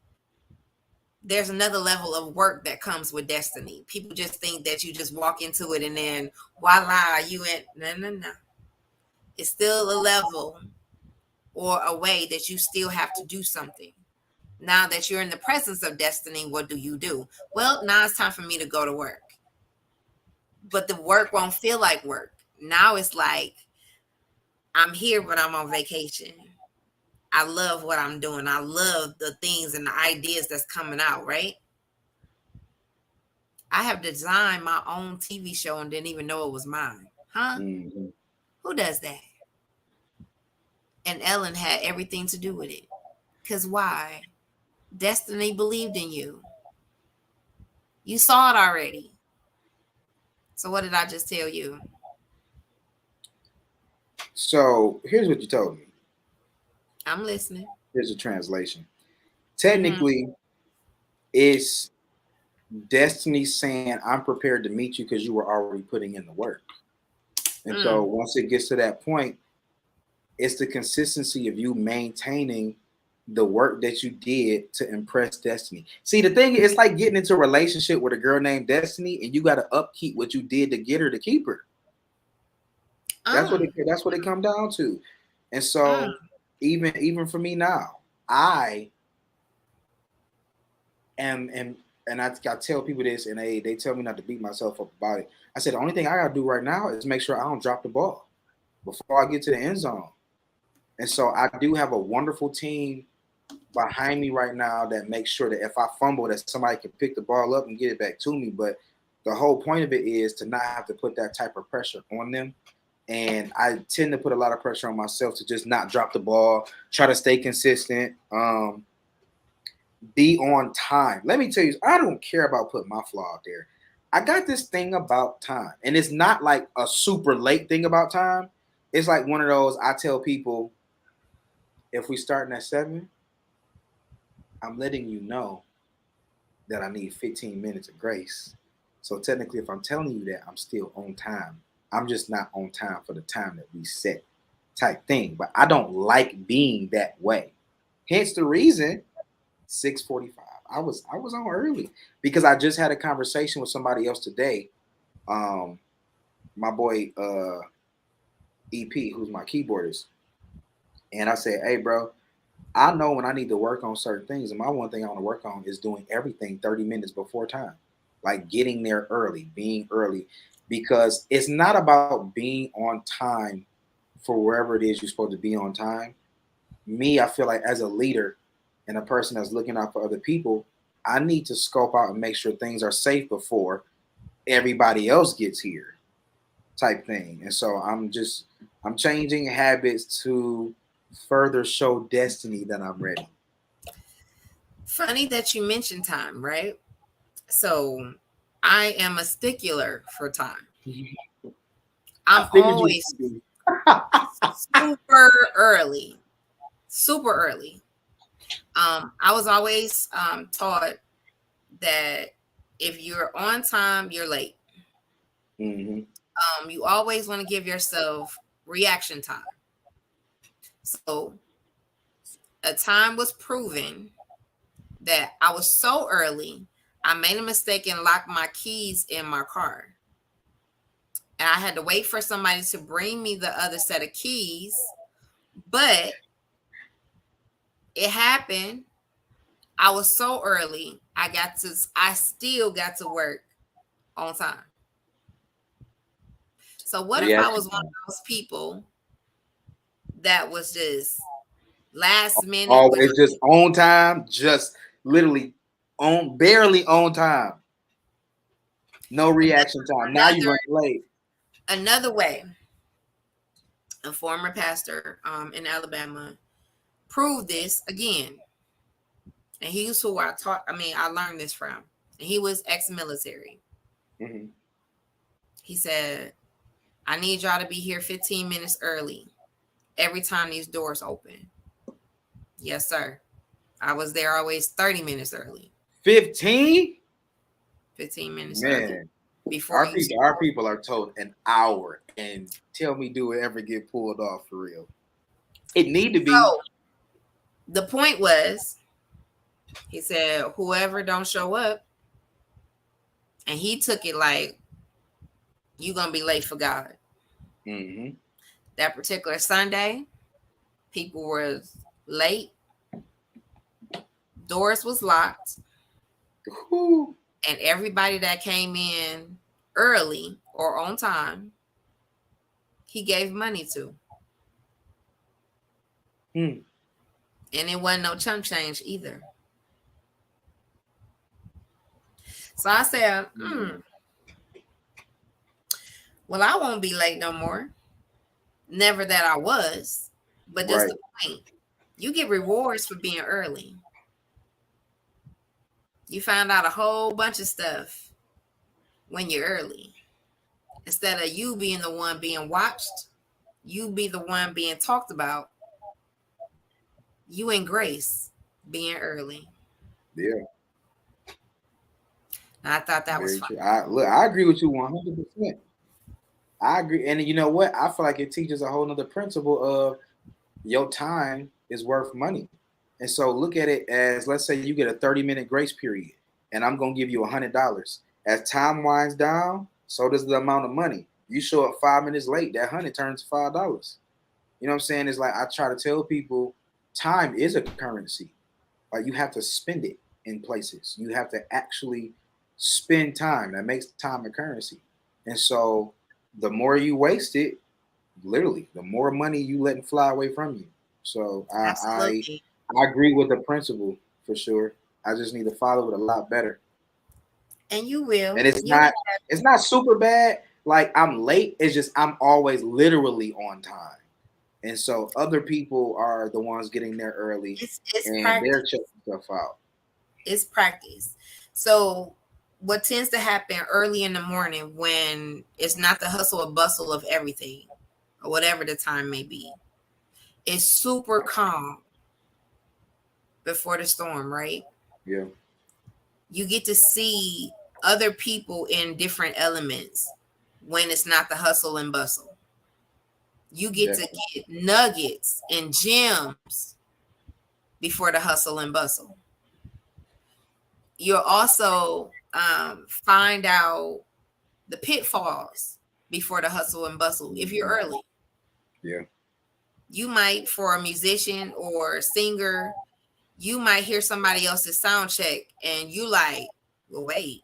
there's another level of work that comes with Destiny. People just think that you just walk into it and then voila, you in. No. It's still a level or a way that you still have to do something. Now that you're in the presence of Destiny, what do? Well, now it's time for me to go to work. But the work won't feel like work. Now it's like, I'm here, but I'm on vacation. I love what I'm doing. I love the things and the ideas that's coming out, right? I have designed my own TV show and didn't even know it was mine. Huh? Mm-hmm. Who does that? And Ellen had everything to do with it. Because why? Destiny believed in you. You saw it already. So what did I just tell you? So here's what you told me. I'm listening. Here's a translation. Mm-hmm. Technically, it's destiny saying, I'm prepared to meet you because you were already putting in the work. And so Mm. once it gets to that point, it's the consistency of you maintaining the work that you did to impress Destiny. See, the thing is, it's like getting into a relationship with a girl named Destiny, and you got to upkeep what you did to get her to keep her. That's what it come down to. And Mm. so even for me now, I am and I tell people this, and they tell me not to beat myself up about it. I said the only thing I gotta do right now is make sure I don't drop the ball before I get to the end zone. And so I do have a wonderful team behind me right now that makes sure that if I fumble, that somebody can pick the ball up and get it back to me. But the whole point of it is to not have to put that type of pressure on them. And I tend to put a lot of pressure on myself to just not drop the ball, try to stay consistent, be on time. Let me tell you, I don't care about putting my flaw out there. I got this thing about time, and it's not like a super late thing about time. It's like one of those I tell people, if we starting at 7, I'm letting you know that I need 15 minutes of grace. So technically, if I'm telling you that, I'm still on time. I'm just not on time for the time that we set type thing. But I don't like being that way. Hence the reason 6:45. I was on early because I just had a conversation with somebody else today. My boy EP, who's my keyboardist, and I said, "Hey, bro, I know when I need to work on certain things, and my one thing I want to work on is doing everything 30 minutes before time, like getting there early, being early, because it's not about being on time for wherever it is you're supposed to be on time. Me, I feel like as a leader and a person that's looking out for other people, I need to scope out and make sure things are safe before everybody else gets here, type thing. And so I'm changing habits to further show Destiny that I'm ready. Funny that you mentioned time, right? So I am a stickler for time. I I'm figured you always would be. super early. Super early. I was always taught that if you're on time, you're late. Mm-hmm. You always want to give yourself reaction time. So a time was proven that I was so early, I made a mistake and locked my keys in my car. And I had to wait for somebody to bring me the other set of keys. But it happened. I was so early. I still got to work on time. So what if I Reaction was one of time. those people that was just last minute with Always just on time, just literally on barely on time. No reaction time. Now you another run late. another way? A former pastor in Alabama proved this again. And he's who I learned this from. And he was ex-military. Mm-hmm. He said, I need y'all to be here 15 minutes early every time these doors open. Yes, sir. I was there always 30 minutes early. 15? 15 minutes early Man, before you our start. people are told an hour, and tell me, do it ever get pulled off for real? It need to be. So the point was, he said, whoever don't show up, and he took it like you gonna be late for God. Mm-hmm. That particular Sunday, people were late, doors was locked, Whew. and everybody that came in early or on time, he gave money to. Mm. And it wasn't no chump change either. So I said, well, I won't be late no more. Never that I was, but that's Right. the point. You get rewards for being early. You find out a whole bunch of stuff when you're early. Instead of you being the one being watched, you be the one being talked about. You and Grace being early. Yeah. And I thought that was Very fun. true. I agree with you 100%. I agree, and you know what? I feel like it teaches a whole nother principle of your time is worth money. And so look at it as, let's say you get a 30-minute grace period, and I'm gonna give you $100. As time winds down, so does the amount of money. You show up 5 minutes late, that 100 turns to $5. You know what I'm saying? It's like I try to tell people, time is a currency. Like you have to spend it in places. You have to actually spend time. That makes time a currency. And so the more you waste it, literally, the more money you letting fly away from you. So Absolutely. I agree with the principle for sure. I just need to follow it a lot better. And you will. And You it's not super bad. Like I'm late. It's just I'm always literally on time. And so other people are the ones getting there early it's and practice. they're checking stuff out. It's practice. So what tends to happen early in the morning when it's not the hustle or bustle of everything or whatever the time may be, it's super calm before the storm, right? Yeah. You get to see other people in different elements when it's not the hustle and bustle. You get to get nuggets and gems before the hustle and bustle. You'll also find out the pitfalls before the hustle and bustle if you're early. Yeah. You might, for a musician or a singer, you might hear somebody else's sound check and you like, well, wait,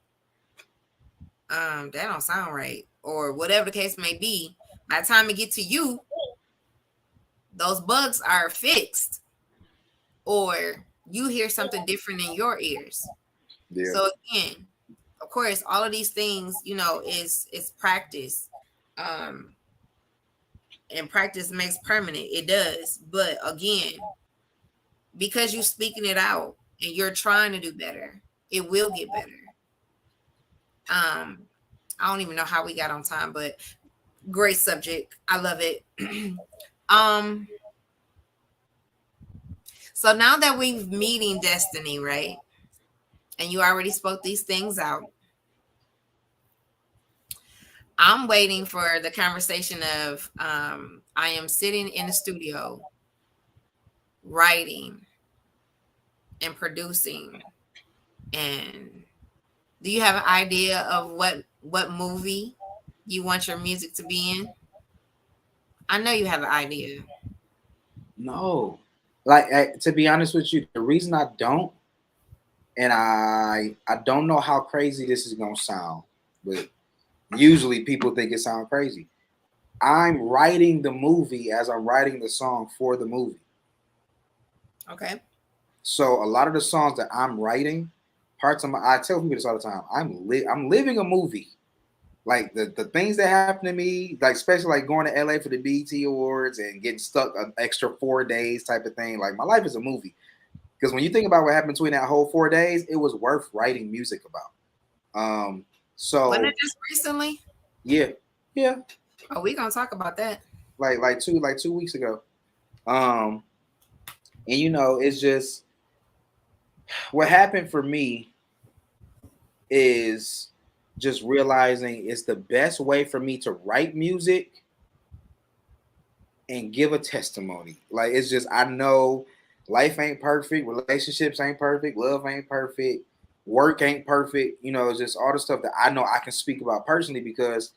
that don't sound right, or whatever the case may be. By the time it get to you, those bugs are fixed, or you hear something different in your ears. Yeah. So again, of course, all of these things, is practice. Um, and practice makes permanent. It does. But again, because you're speaking it out and you're trying to do better, it will get better. I don't even know how we got on time, but great subject. I love it. um, so now that we've meeting destiny, right? And you already spoke these things out. I'm waiting for the conversation of I am sitting in the studio writing and producing. And do you have an idea of what movie you want your music to be in? I know you have an idea. No. Like to be honest with you, the reason I don't, and I don't know how crazy this is gonna sound, but usually people think it sounds crazy. I'm writing the movie as I'm writing the song for the movie. Okay. So a lot of the songs that I'm writing, I tell people this all the time. I'm living a movie. Like the things that happen to me, like especially like going to LA for the BET Awards and getting stuck an extra 4 days type of thing. Like my life is a movie. Because when you think about what happened between that whole 4 days, it was worth writing music about. So Wasn't it just recently? yeah, yeah, Oh, we gonna talk about that. like 2 weeks ago. And it's just what happened for me is just realizing it's the best way for me to write music and give a testimony. Like it's just I know life ain't perfect, relationships ain't perfect, love ain't perfect, work ain't perfect. It's just all the stuff that I know I can speak about personally because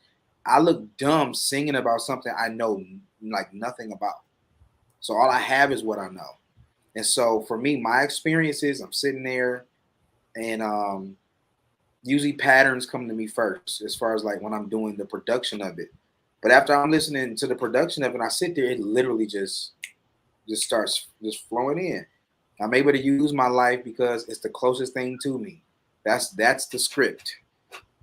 I look dumb singing about something I know like nothing about. So all I have is what I know. And so for me, my experiences, I'm sitting there and usually patterns come to me first as far as like when I'm doing the production of it. But after I'm listening to the production of it, I sit there, it literally just starts just flowing in. I'm able to use my life because it's the closest thing to me. That's the script.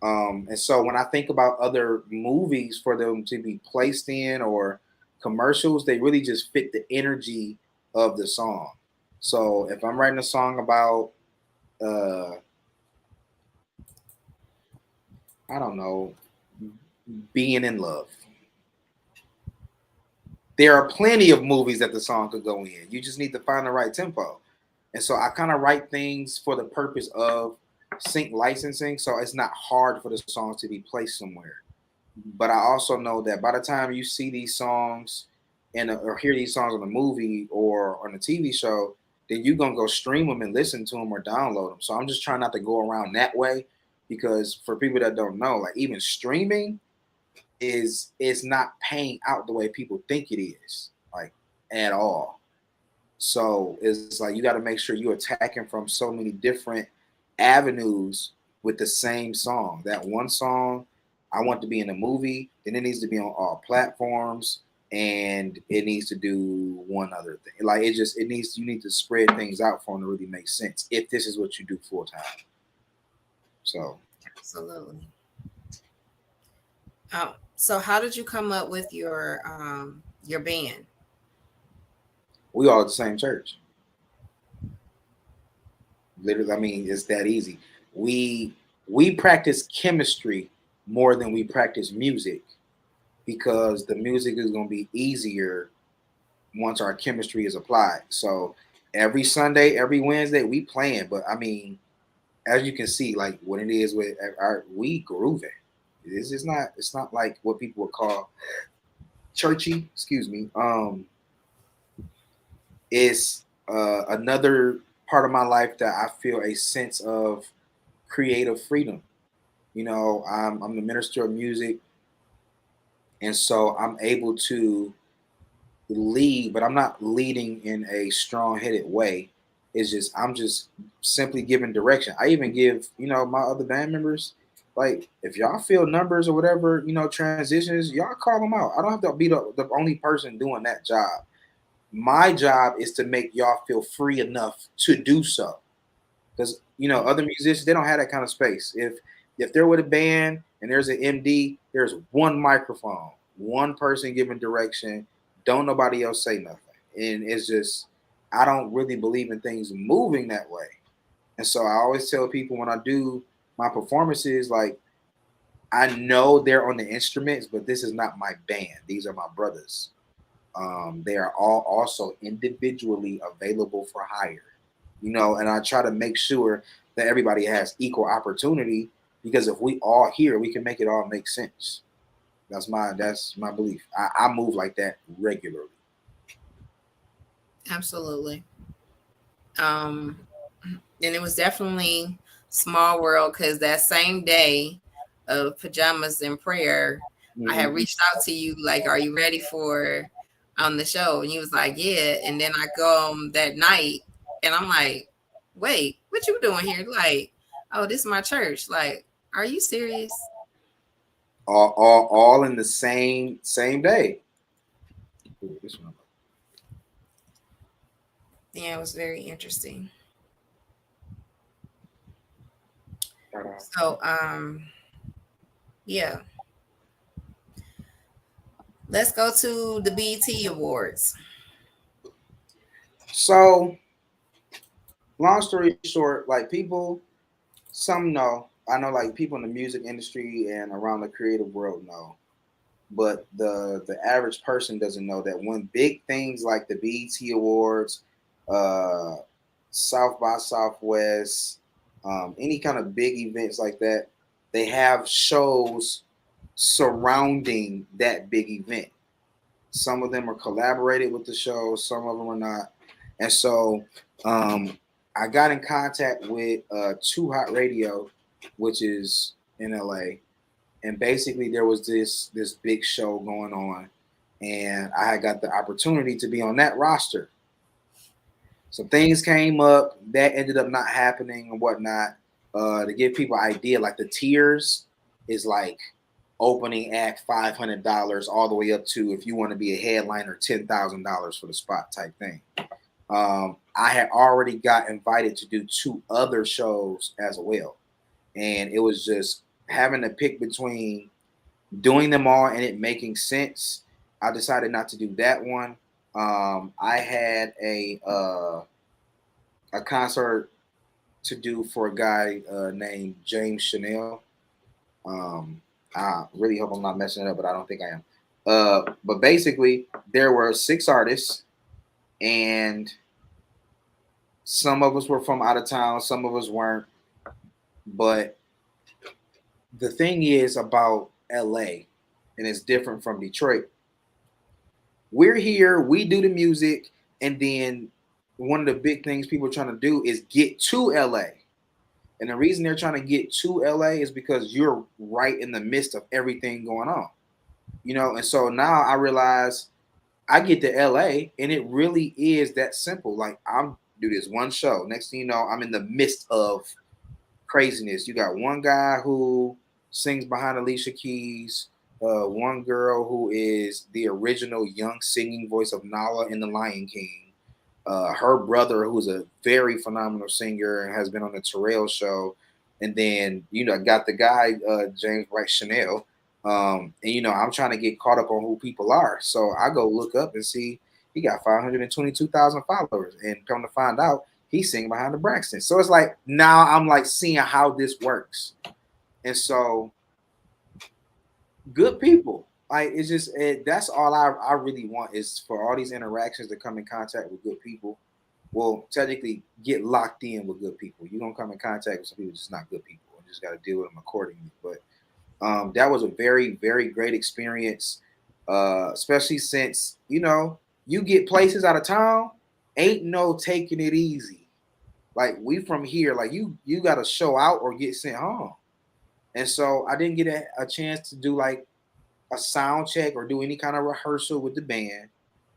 And so when I think about other movies for them to be placed in or commercials, they really just fit the energy of the song. So if I'm writing a song about, uh, I don't know, being in love, there are plenty of movies that the song could go in. You just need to find the right tempo. And so I kind of write things for the purpose of sync licensing. So it's not hard for the songs to be placed somewhere. But I also know that by the time you see these songs or hear these songs on a movie or on a TV show, then you're gonna go stream them and listen to them or download them. So I'm just trying not to go around that way because for people that don't know, like even streaming is not paying out the way people think it is, like at all. So it's like you got to make sure you're attacking from so many different avenues with the same song. That one song, I want to be in a movie, then it needs to be on all platforms, and it needs to do one other thing. Like it needs you need to spread things out for them to really make sense if this is what you do full time. So Absolutely. So how did you come up with your band? we all at the same church. Literally, I mean, it's that easy. We practice chemistry more than we practice music because the music is going to be easier once our chemistry is applied. So every Sunday, every Wednesday, we playing. But I mean, as you can see, like what it is with our we grooving. It's not like what people would call churchy. Excuse me. It's another part of my life that I feel a sense of creative freedom. You know, I'm the minister of music, and so I'm able to lead, but I'm not leading in a strong-headed way. It's just I'm just simply giving direction. I even give, my other band members, like if y'all feel numbers or whatever, transitions, y'all call them out. I don't have to be the only person doing that job. My job is to make y'all feel free enough to do so. Because other musicians, they don't have that kind of space. If they're with a band and there's an MD, there's one microphone, one person giving direction, don't nobody else say nothing. And it's just I don't really believe in things moving that way. And so I always tell people when I do my performances, like I know they're on the instruments, but this is not my band. These are my brothers. They are all also individually available for hire, and I try to make sure that everybody has equal opportunity because if we all here, we can make it all make sense. That's my belief. I move like that regularly. Absolutely. And it was definitely small world because that same day of pajamas and prayer, I had reached out to you like, "Are you ready for on the show?" And you was like, "Yeah." And then I go that night, and I'm like, "Wait, what you doing here?" Like, "Oh, this is my church." Like, are you serious? All in the same day. Ooh, this one. Yeah, it was very interesting. So, yeah. Let's go to the BET Awards. So, long story short, like some know. I know, like people in the music industry and around the creative world know, but the average person doesn't know that when big things like the BET Awards, uh, South by Southwest, any kind of big events like that, they have shows surrounding that big event. Some of them are collaborated with the show, some of them are not. And so I got in contact with Too Hot Radio, which is in LA. And basically there was this big show going on. And I had got the opportunity to be on that roster. Some things came up that ended up not happening and whatnot. To give people an idea, like the tiers is like opening act $500 all the way up to if you want to be a headliner $10,000 for the spot type thing. I had already got invited to do 2 other shows as well. and it was just having to pick between doing them all and it making sense. I decided not to do that one. I had a concert to do for a guy named James Chanel. Um, I really hope I'm not messing it up, but I don't think I am. But basically, there were 6 artists, and some of us were from out of town, some of us weren't. But the thing is about LA, and it's different from Detroit. We're here, we do the music, and then one of the big things people are trying to do is get to LA. And the reason they're trying to get to LA is because you're right in the midst of everything going on. And so now I realize I get to LA and it really is that simple. Like I'm do this one show. Next thing you know, I'm in the midst of craziness. You got one guy who sings behind Alicia Keys, one girl who is the original young singing voice of Nala in The Lion King, her brother who's a very phenomenal singer and has been on the Terrell show, and then got the guy James Wright Chanel, and I'm trying to get caught up on who people are, so I go look up and see he got 522,000 followers, and come to find out he's singing behind the Braxton. So it's like now I'm like seeing how this works, and so good people. Like it's just that's all I really want is for all these interactions to come in contact with good people. Well, technically, get locked in with good people. You're gonna come in contact with some people just not good people, and just got to deal with them accordingly. But that was a very, very great experience, especially since you get places out of town, ain't no taking it easy. Like we from here, like you got to show out or get sent home. And so I didn't get a chance to do like a sound check or do any kind of rehearsal with the band.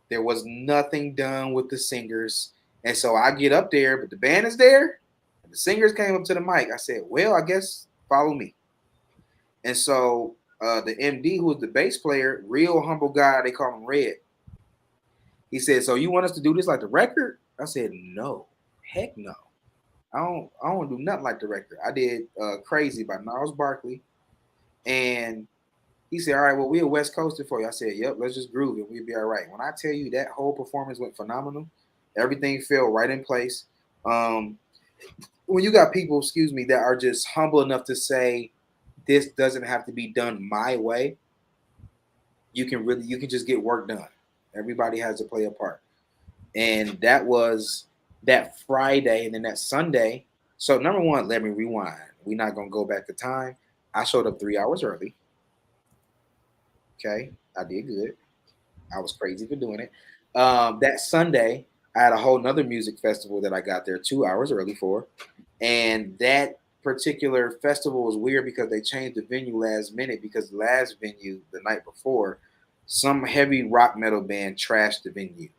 There was nothing done with the singers. And so I get up there, but the band is there. And the singers came up to the mic. I said, well, I guess follow me. And so the MD, who was the bass player, real humble guy, they call him Red. He said, so you want us to do this like the record? I said, no, heck no. I don't do nothing like the record. I did Crazy by Gnarls Barkley. And he said, all right, well, we're West Coasted for you. I said, yep, let's just groove it. We'll be all right. When I tell you that whole performance went phenomenal, everything fell right in place. When you got people, that are just humble enough to say, this doesn't have to be done my way, you can just get work done. Everybody has to play a part. And that was that Friday, and then that Sunday. So number one, let me rewind. We're not going to go back to time. I showed up 3 hours early. Okay, I did good. I was crazy for doing it. That Sunday, I had a whole nother music festival that I got there 2 hours early for. And that particular festival was weird because they changed the venue last minute, because the last venue the night before, some heavy rock metal band trashed the venue.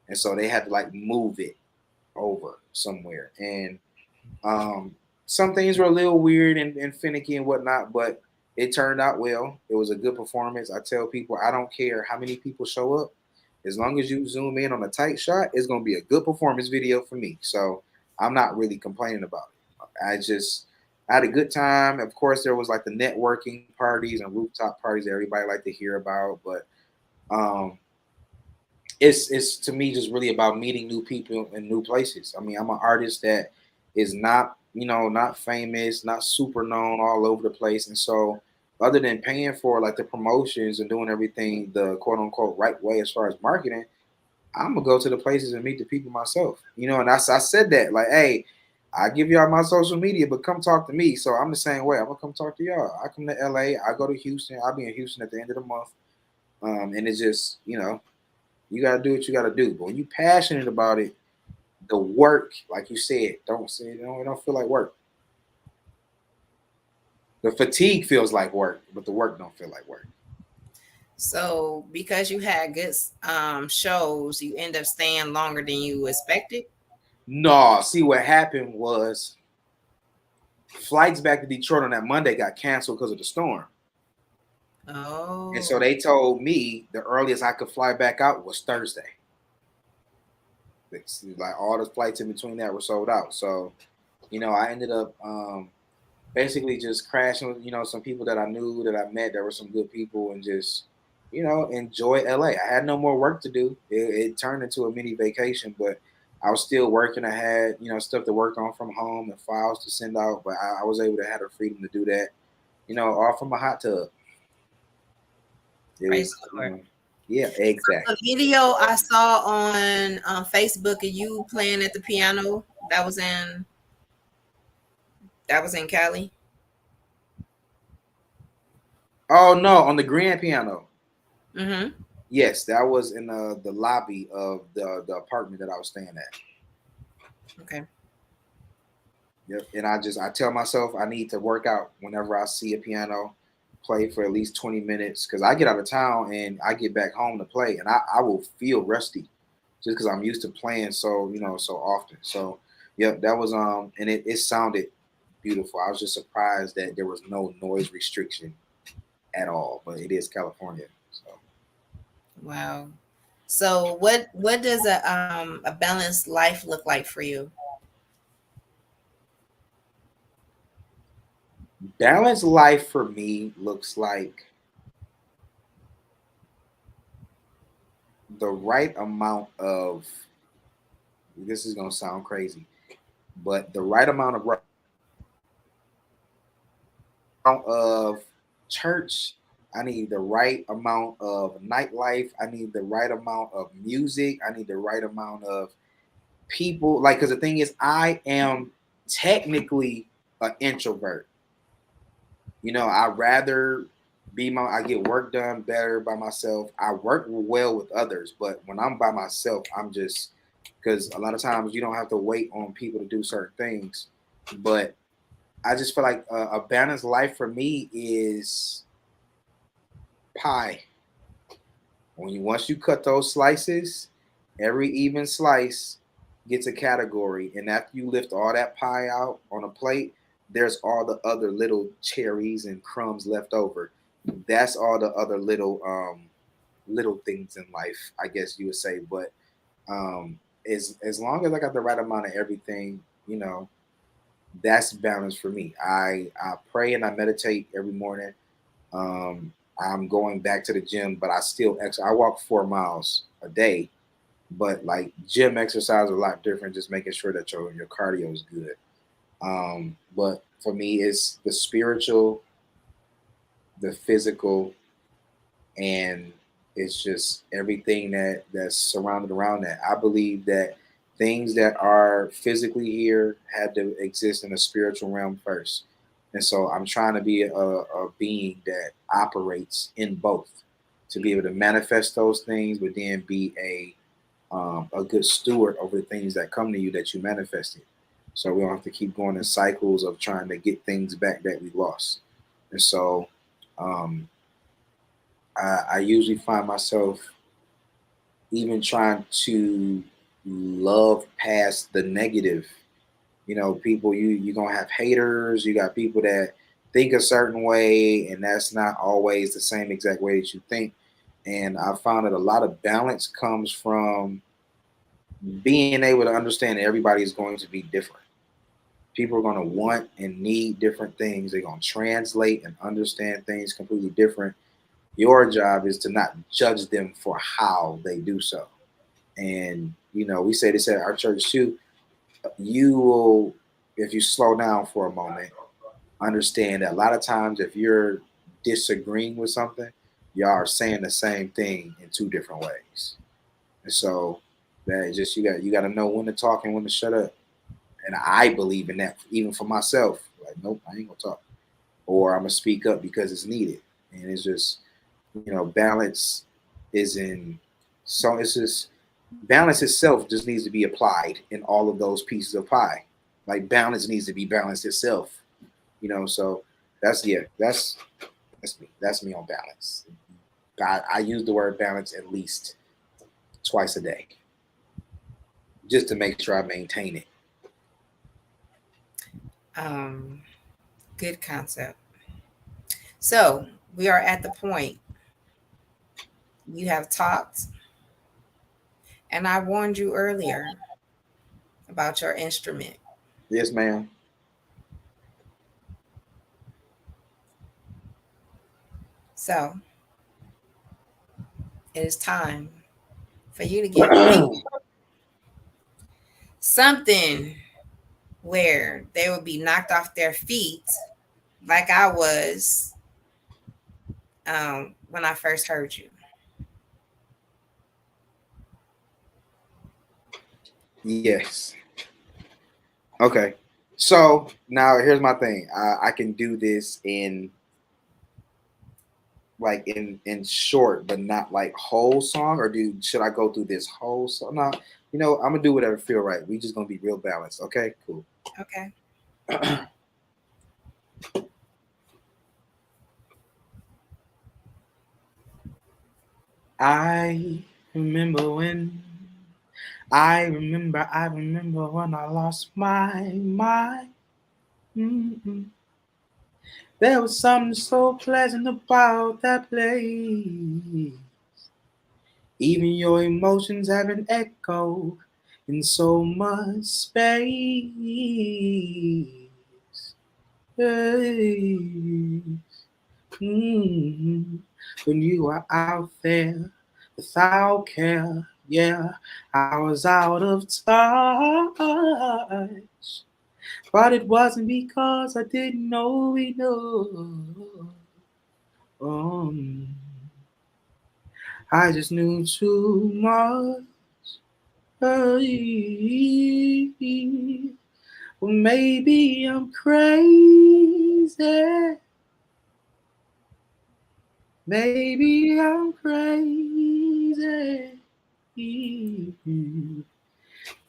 And so they had to like move it over somewhere. And some things were a little weird and finicky and whatnot, but it turned out well. It was a good performance. I tell people, I don't care how many people show up. As long as you zoom in on a tight shot, it's going to be a good performance video for me. So I'm not really complaining about it. I had a good time. Of course, there was like the networking parties and rooftop parties that everybody liked to hear about. But it's to me just really about meeting new people in new places. I mean, I'm an artist that is not famous, not super known all over the place. And so other than paying for like the promotions and doing everything the quote unquote right way as far as marketing, I'm gonna go to the places and meet the people myself. And I said that like, hey, I give y'all my social media, but come talk to me. So I'm the same way. I'm gonna come talk to y'all. I come to LA, I go to Houston, I'll be in Houston at the end of the month. And it's just, you gotta do what you gotta do. But when you're passionate about it, the work, like you said, it don't feel like work. The fatigue feels like work, but the work don't feel like work. So because you had good shows, you end up staying longer than you expected? No, see what happened was flights back to Detroit on that Monday got canceled because of the storm. Oh. And so they told me the earliest I could fly back out was Thursday. It's like all the flights in between that were sold out. So, I ended up basically just crashing with some people that I knew that I met. There were some good people, and just enjoy LA. I had no more work to do. It turned into a mini vacation, but I was still working. I had stuff to work on from home and files to send out, but I was able to have the freedom to do that. All from a hot tub. It Praise was, the Lord. yeah, The exactly. video I saw on Facebook of you playing at the piano that was in Cali. Oh no, on the grand piano. Mm-hmm. Yes, that was in the lobby of the apartment that I was staying at. Okay. Yep. And I tell myself I need to work out whenever I see a piano, play for at least 20 minutes because I get out of town and I get back home to play and I will feel rusty just because I'm used to playing so often. So yep, that was and it sounded beautiful. I was just surprised that there was no noise restriction at all, but it is California. So Wow. So what does a balanced life look like for you? balanced life for me looks like the right amount of this is gonna sound crazy, but the right amount of church. I need the right amount of nightlife. I need the right amount of music. I need the right amount of people. Like, because the thing is, I am technically an introvert. I rather I get work done better by myself. I work well with others, but when I'm by myself, I'm just because a lot of times you don't have to wait on people to do certain things. But I just feel like a balanced life for me is pie. Once you cut those slices, every even slice gets a category, and after you lift all that pie out on a plate, there's all the other little cherries and crumbs left over. That's all the other little things in life, I guess you would say. But as long as I got the right amount of everything, that's balance for me. I pray and I meditate every morning. I'm going back to the gym, but I walk 4 miles a day. But like gym exercise is a lot different. Just making sure that your cardio is good. But for me, it's the spiritual, the physical, and it's just everything that's surrounded around that. I believe that things that are physically here had to exist in the spiritual realm first. And so I'm trying to be a being that operates in both to be able to manifest those things, but then be a good steward over the things that come to you that you manifested. So we don't have to keep going in cycles of trying to get things back that we lost. And so um, I usually find myself even trying to love past the negative. People you're gonna have haters. You got people that think a certain way, and that's not always the same exact way that you think. And I found that a lot of balance comes from being able to understand that everybody is going to be different. People are going to want and need different things. They're going to translate and understand things completely different. Your job is to not judge them for how they do so. And we say this at our church too. You will, if you slow down for a moment, understand that a lot of times if you're disagreeing with something, y'all are saying the same thing in two different ways. And so that is just you got to know when to talk and when to shut up. And I believe in that even for myself. Like, nope, I ain't gonna talk, or I'm gonna speak up because it's needed. And it's just balance is in. So it's just balance itself just needs to be applied in all of those pieces of pie. Like balance needs to be balanced itself. So that's yeah, that's me on balance. I use the word balance at least twice a day just to make sure I maintain it. Um, Good concept. So we are at the point you have talked, and I warned you earlier about your instrument. Yes, ma'am. So it is time for you to give the people something where they will be knocked off their feet, like I was when I first heard you. Yes. Okay. So now here's my thing. I can do this in like in short, but not like whole song. Or should I go through this whole song? No. I'm gonna do whatever feel right. We just gonna be real balanced. Okay. Cool. Okay. I remember when I remember when I lost my mind. Mm-mm. There was something so pleasant about that place. Even your emotions have an echo in so much space. Hey. Mm. When you were out there without care, yeah, I was out of touch. But it wasn't because I didn't know enough. Um, I just knew too much. Well, maybe I'm crazy. Maybe I'm crazy.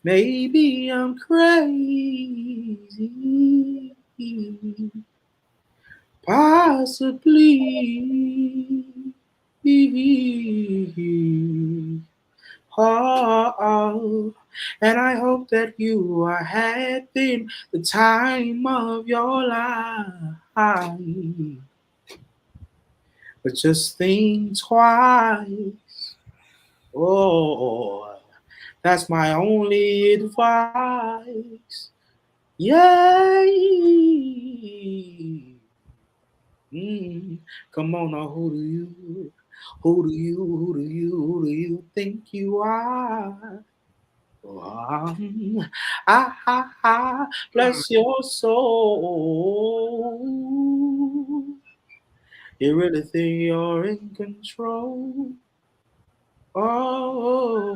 Maybe I'm crazy. Possibly. Oh, and I hope that you are having the time of your life. But just think twice. Oh, that's my only advice. Yeah. Mm. Come on now, who do you think you are? Bless your soul. You really think you're in control? Oh,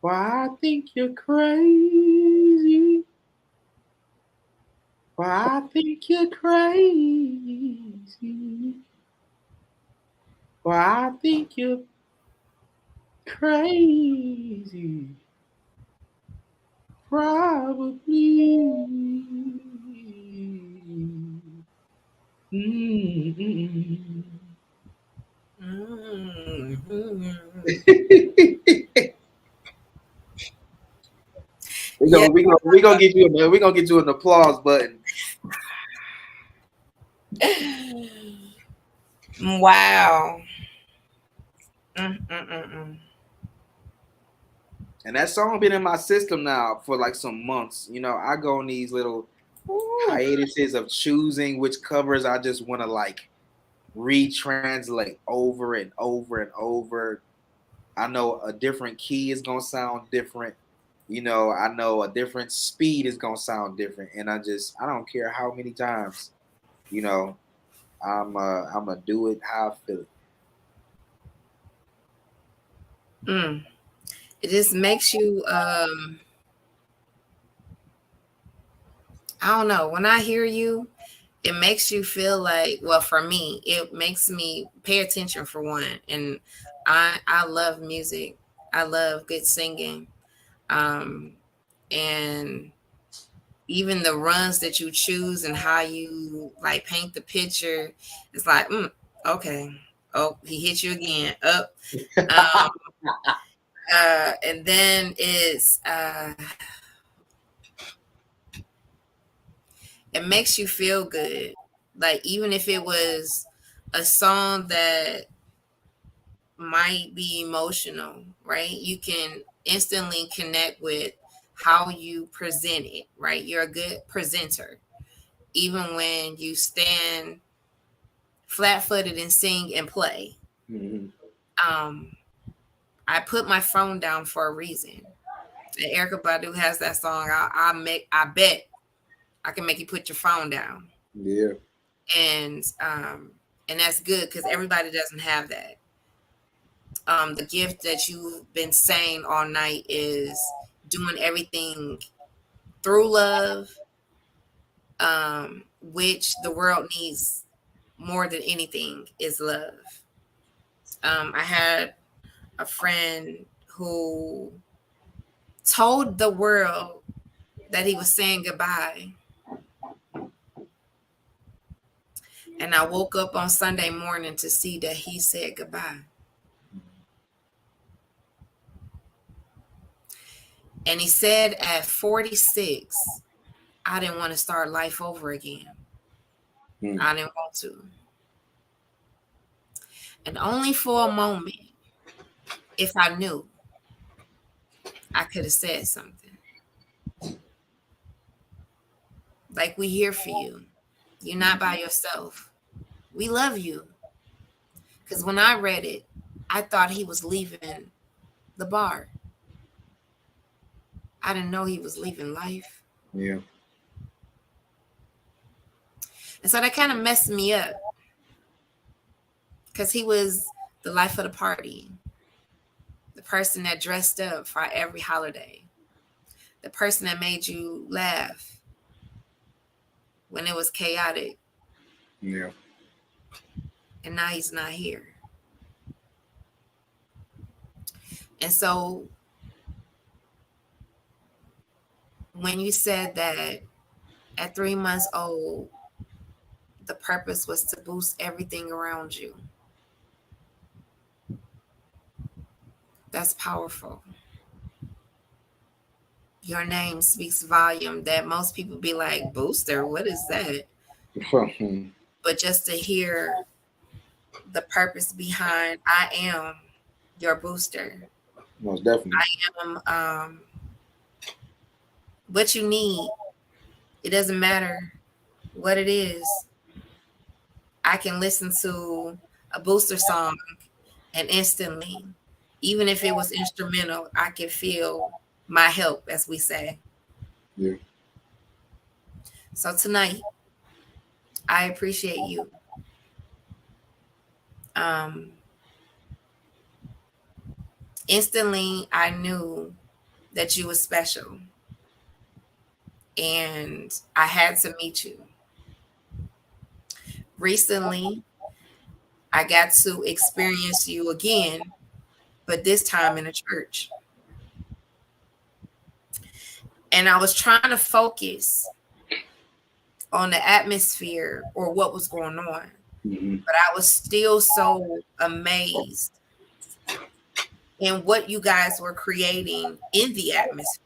why I think you're crazy? Why I think you're crazy? Why I think you're crazy? Probably. Mm-mm. Mm-hmm. we Yeah. gonna we gonna we gonna get you we gonna get you an applause button. Wow. Mm-mm-mm-mm. And that song been in my system now for like some months. I go on these little Ooh. hiatuses of choosing which covers I just want to like retranslate over and over and over. I know a different key is gonna sound different. I know a different speed is gonna sound different, and I don't care how many times. You know, I'm gonna do it how I feel it. Mm. It just makes you I don't know, when I hear you, it makes you feel like, well, for me, it makes me pay attention for one. And I love music. I love good singing. Um and even the runs that you choose and how you like paint the picture, it's like, okay. Oh, he hit you again. Up. Um and then it makes you feel good. Like even if it was a song that might be emotional, right? You can instantly connect with how you present it, right? You're a good presenter. Even when you stand flat-footed and sing and play. Mm-hmm. I put my phone down for a reason. And Erica Badu has that song. I bet I can make you put your phone down. Yeah. And that's good because everybody doesn't have that. The gift that you've been saying all night is doing everything through love, which the world needs more than anything is love. I had a friend who told the world that he was saying goodbye. And I woke up on Sunday morning to see that he said goodbye. And he said at 46, I didn't want to start life over again. I didn't want to. And only for a moment, if I knew, I could have said something. Like, we here for you. You're not by yourself. We love you. Because when I read it, I thought he was leaving the bar. I didn't know he was leaving life. Yeah. And so that kind of messed me up. Because he was the life of the party. The person that dressed up for every holiday. The person that made you laugh when it was chaotic. Yeah. And now he's not here. And so when you said that at 3 months old, the purpose was to boost everything around you, that's powerful. Your name speaks volume that most people be like, booster, what is that? But just to hear the purpose behind, I am your booster. Most definitely. I am what you need. It doesn't matter what it is. I can listen to a booster song and instantly, even if it was instrumental, I can feel my help, as we say. Yeah. So tonight, I appreciate you. Instantly, I knew that you were special. And I had to meet you. Recently, I got to experience you again, but this time in a church. And I was trying to focus on the atmosphere or what was going on. Mm-hmm. But I was still so amazed in what you guys were creating in the atmosphere.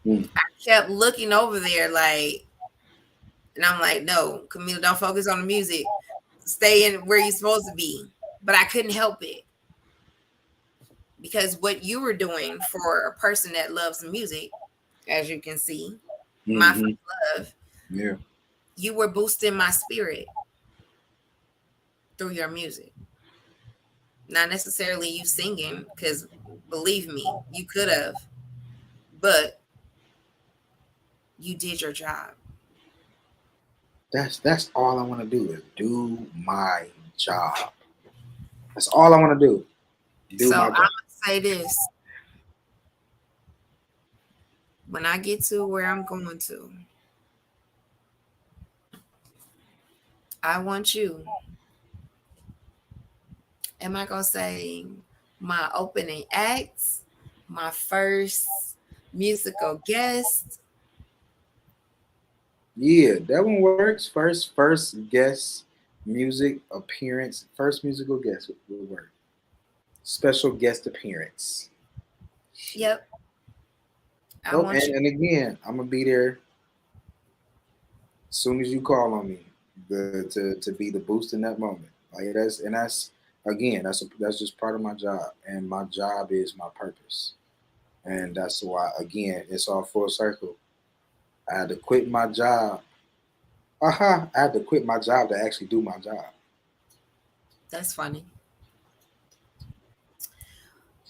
I kept looking over there like, and I'm like, no, Camila, don't focus on the music. Stay in where you're supposed to be. But I couldn't help it. Because what you were doing for a person that loves music, as you can see, my first love, yeah, you were boosting my spirit through your music. Not necessarily you singing, because believe me, you could have, but you did your job. That's all I want to do is do my job. That's all I want to do. So I'm gonna say this. When I get to where I'm going to, I want you. Am I gonna say my opening acts, my first musical guest? Yeah, that one works. First guest music appearance. First musical guest will work. Special guest appearance. Yep. And again, I'm gonna be there as soon as you call on me to be the boost in that moment. Like that's just part of my job, and my job is my purpose, and that's why again it's all full circle. I had to quit my job I had to quit my job to actually do my job. That's funny.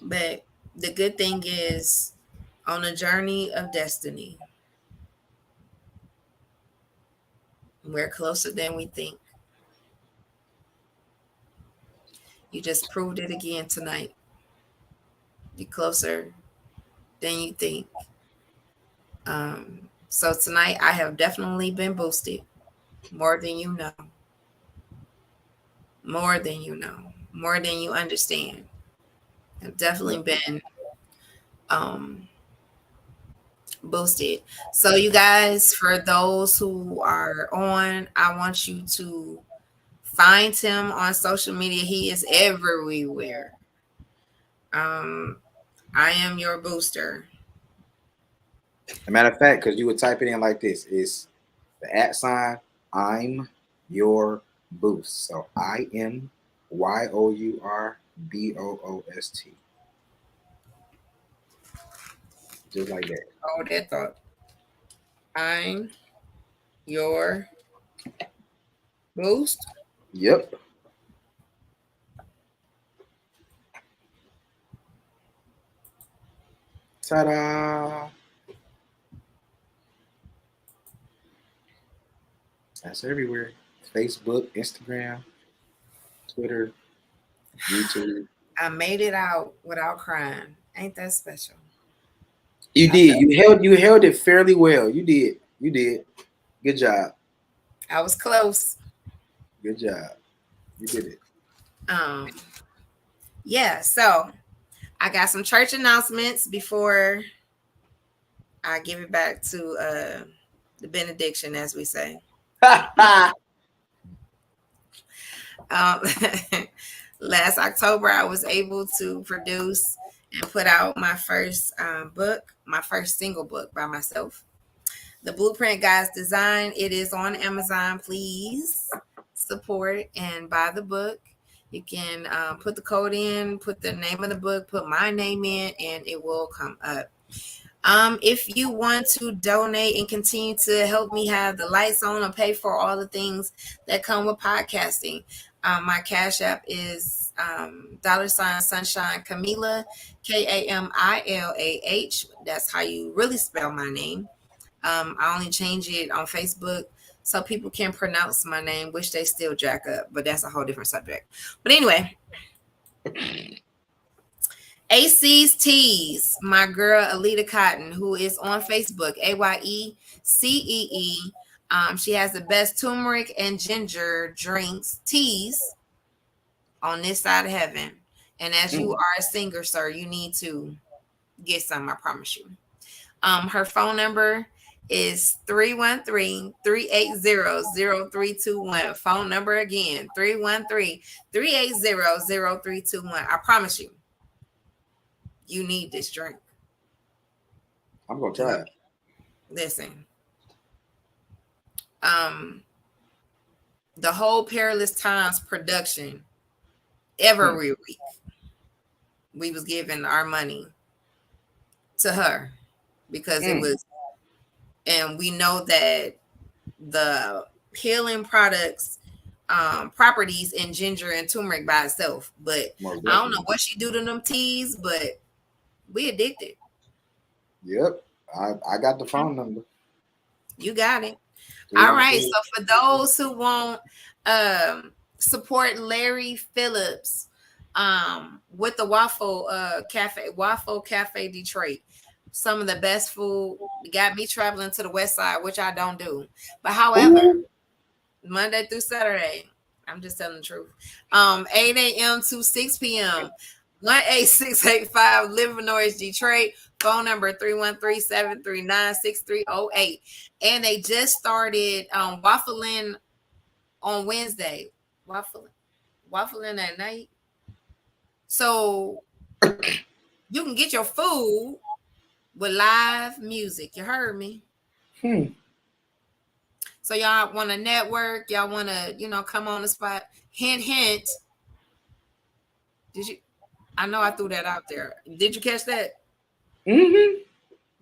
But the good thing is, on a journey of destiny, we're closer than we think. You just proved it again tonight. You're closer than you think. So tonight I have definitely been boosted more than you know, more than you know, more than you understand. I've definitely been um, boosted. So you guys, for those who are on, I want you to find him on social media. He is everywhere. Um, I am your booster. As a matter of fact, because you would type it in like this, is the @ I'm your boost. So IMYOURBOOST. Just like that. Oh, that thought. I'm your boost. Yep. Ta-da! That's everywhere. Facebook, Instagram, Twitter, YouTube. I made it out without crying. Ain't that special? You I did. felt You held it fairly well. You did. You did. Good job. I was close. Good job. You did it. Um, yeah, so I got some church announcements before I give it back to the benediction, as we say. Um, last October, I was able to produce and put out my first book, my first single book by myself. The Blueprint Guys Design. It is on Amazon. Please support and buy the book. You can put the code in, put the name of the book, put my name in, and it will come up. If you want to donate and continue to help me have the lights on or pay for all the things that come with podcasting, my Cash App is $Sunshine Camila, KAMILAH. That's how you really spell my name. I only change it on Facebook so people can pronounce my name, which they still jack up, but that's a whole different subject. But anyway, AC's Teas, my girl Alita Cotton, who is on Facebook, AYECEE. She has the best turmeric and ginger drinks, teas on this side of heaven. And as you are a singer, sir, you need to get some, I promise you. Her phone number is 313-380-0321. Phone number again, 313-380-0321. I promise you, you need this drink. I'm gonna try it. Listen. The whole Perilous Times production, every week, we was giving our money to her because it was, and we know that the healing products properties in ginger and turmeric by itself, but I don't know what she do to them teas, but we addicted. Yep, I got the phone number. You got it. All right, so for those who want support Larry Phillips with the Waffle Cafe Detroit, some of the best food. Got me traveling to the west side, which I don't do, but however, Monday through Saturday, I'm just telling the truth. 8 a.m. to 6 p.m. 18685 Livernois, Detroit. Phone number 313-739-6308. And they just started waffling on Wednesday. Waffling at night. So you can get your food with live music. You heard me. So y'all want to network? Y'all want to, come on the spot? Hint, hint. Did you? I know I threw that out there. Did you catch that?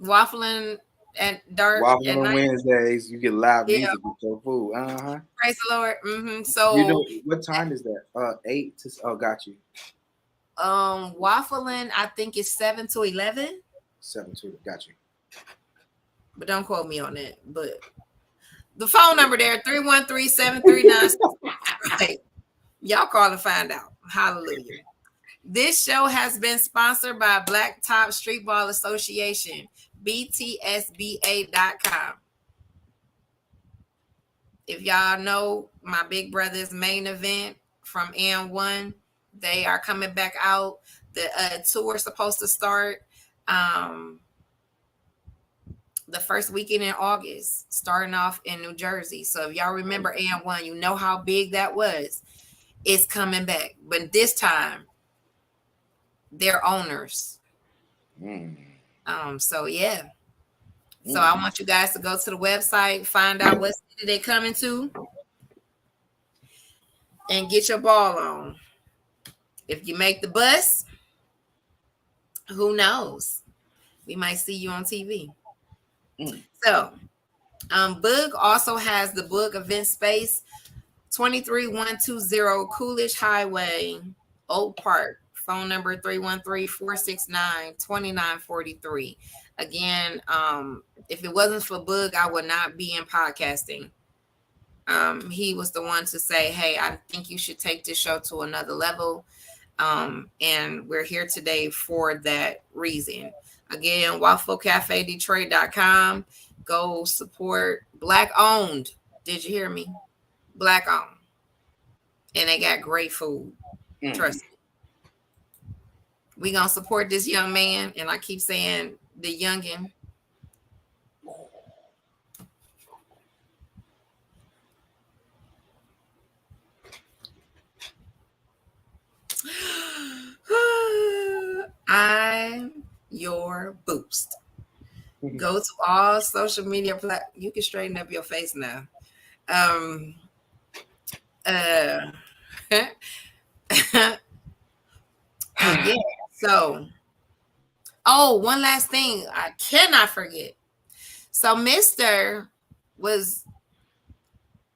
Waffling at dark Waffle at on night. Wednesdays, you get live Yeah, music with your food. praise the Lord. You So know what time is that? 8 to got you. waffling, I think it's 7 to 11, 7 to got you. but don't quote me on that. But the phone number there, 313-739. Right. Y'all call and find out. Hallelujah. This show has been sponsored by Blacktop Streetball Association, btsba.com. If y'all know my big brother's main event from N1, they are coming back out. The tour is supposed to start the first weekend in August, starting off in New Jersey. So if y'all remember N1, you know how big that was. It's coming back. But this time, they're owners. So yeah. So I want you guys to go to the website, find out what city they're coming to, and get your ball on. If you make the bus, who knows? We might see you on TV. So, Boog also has the Boog event space, 23120 Coolidge Highway, Oak Park. Phone number 313-469-2943. Again, if it wasn't for Boog, I would not be in podcasting. He was the one to say, hey, I think you should take this show to another level. And we're here today for that reason. Again, wafflecafedetroit.com. Go support Black owned. Did you hear me? Black owned. And they got great food. Trust me. We gonna support this young man, and I keep saying the youngin. I'm your boost. Go to all social media platforms. You can straighten up your face now. Yeah. So, one last thing I cannot forget. So, Mr. was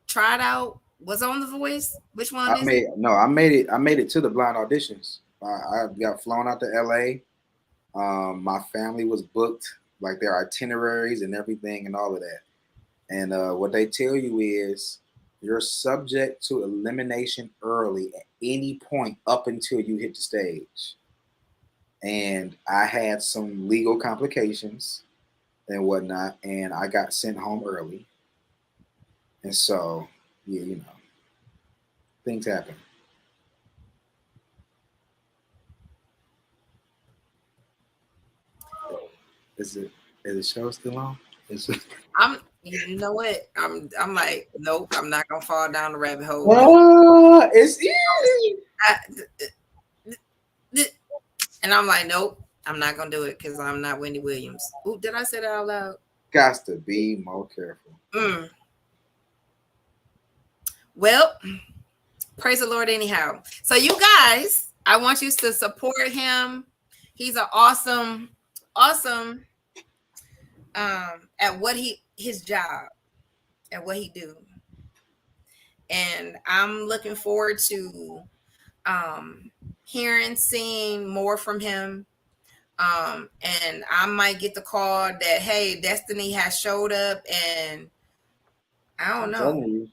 tried out. Was on The Voice. Which one I made it to the blind auditions. I got flown out to LA. My family was booked, like their itineraries and everything and all of that. And what they tell you is you're subject to elimination early at any point up until you hit the stage. And I had some legal complications and whatnot, and I got sent home early. And so, yeah, things happen. Is the show still on? You know what? I'm like, nope, I'm not gonna fall down the rabbit hole. It's easy. And I'm like, nope, I'm not gonna do it because I'm not Wendy Williams. Ooh, did I say that out loud? Got to be more careful. Well, praise the Lord anyhow. So you guys, I want you to support him. He's an awesome at what his job, at what he do. And I'm looking forward to seeing more from him. And I might get the call that, hey, Destiny has showed up, and I don't know.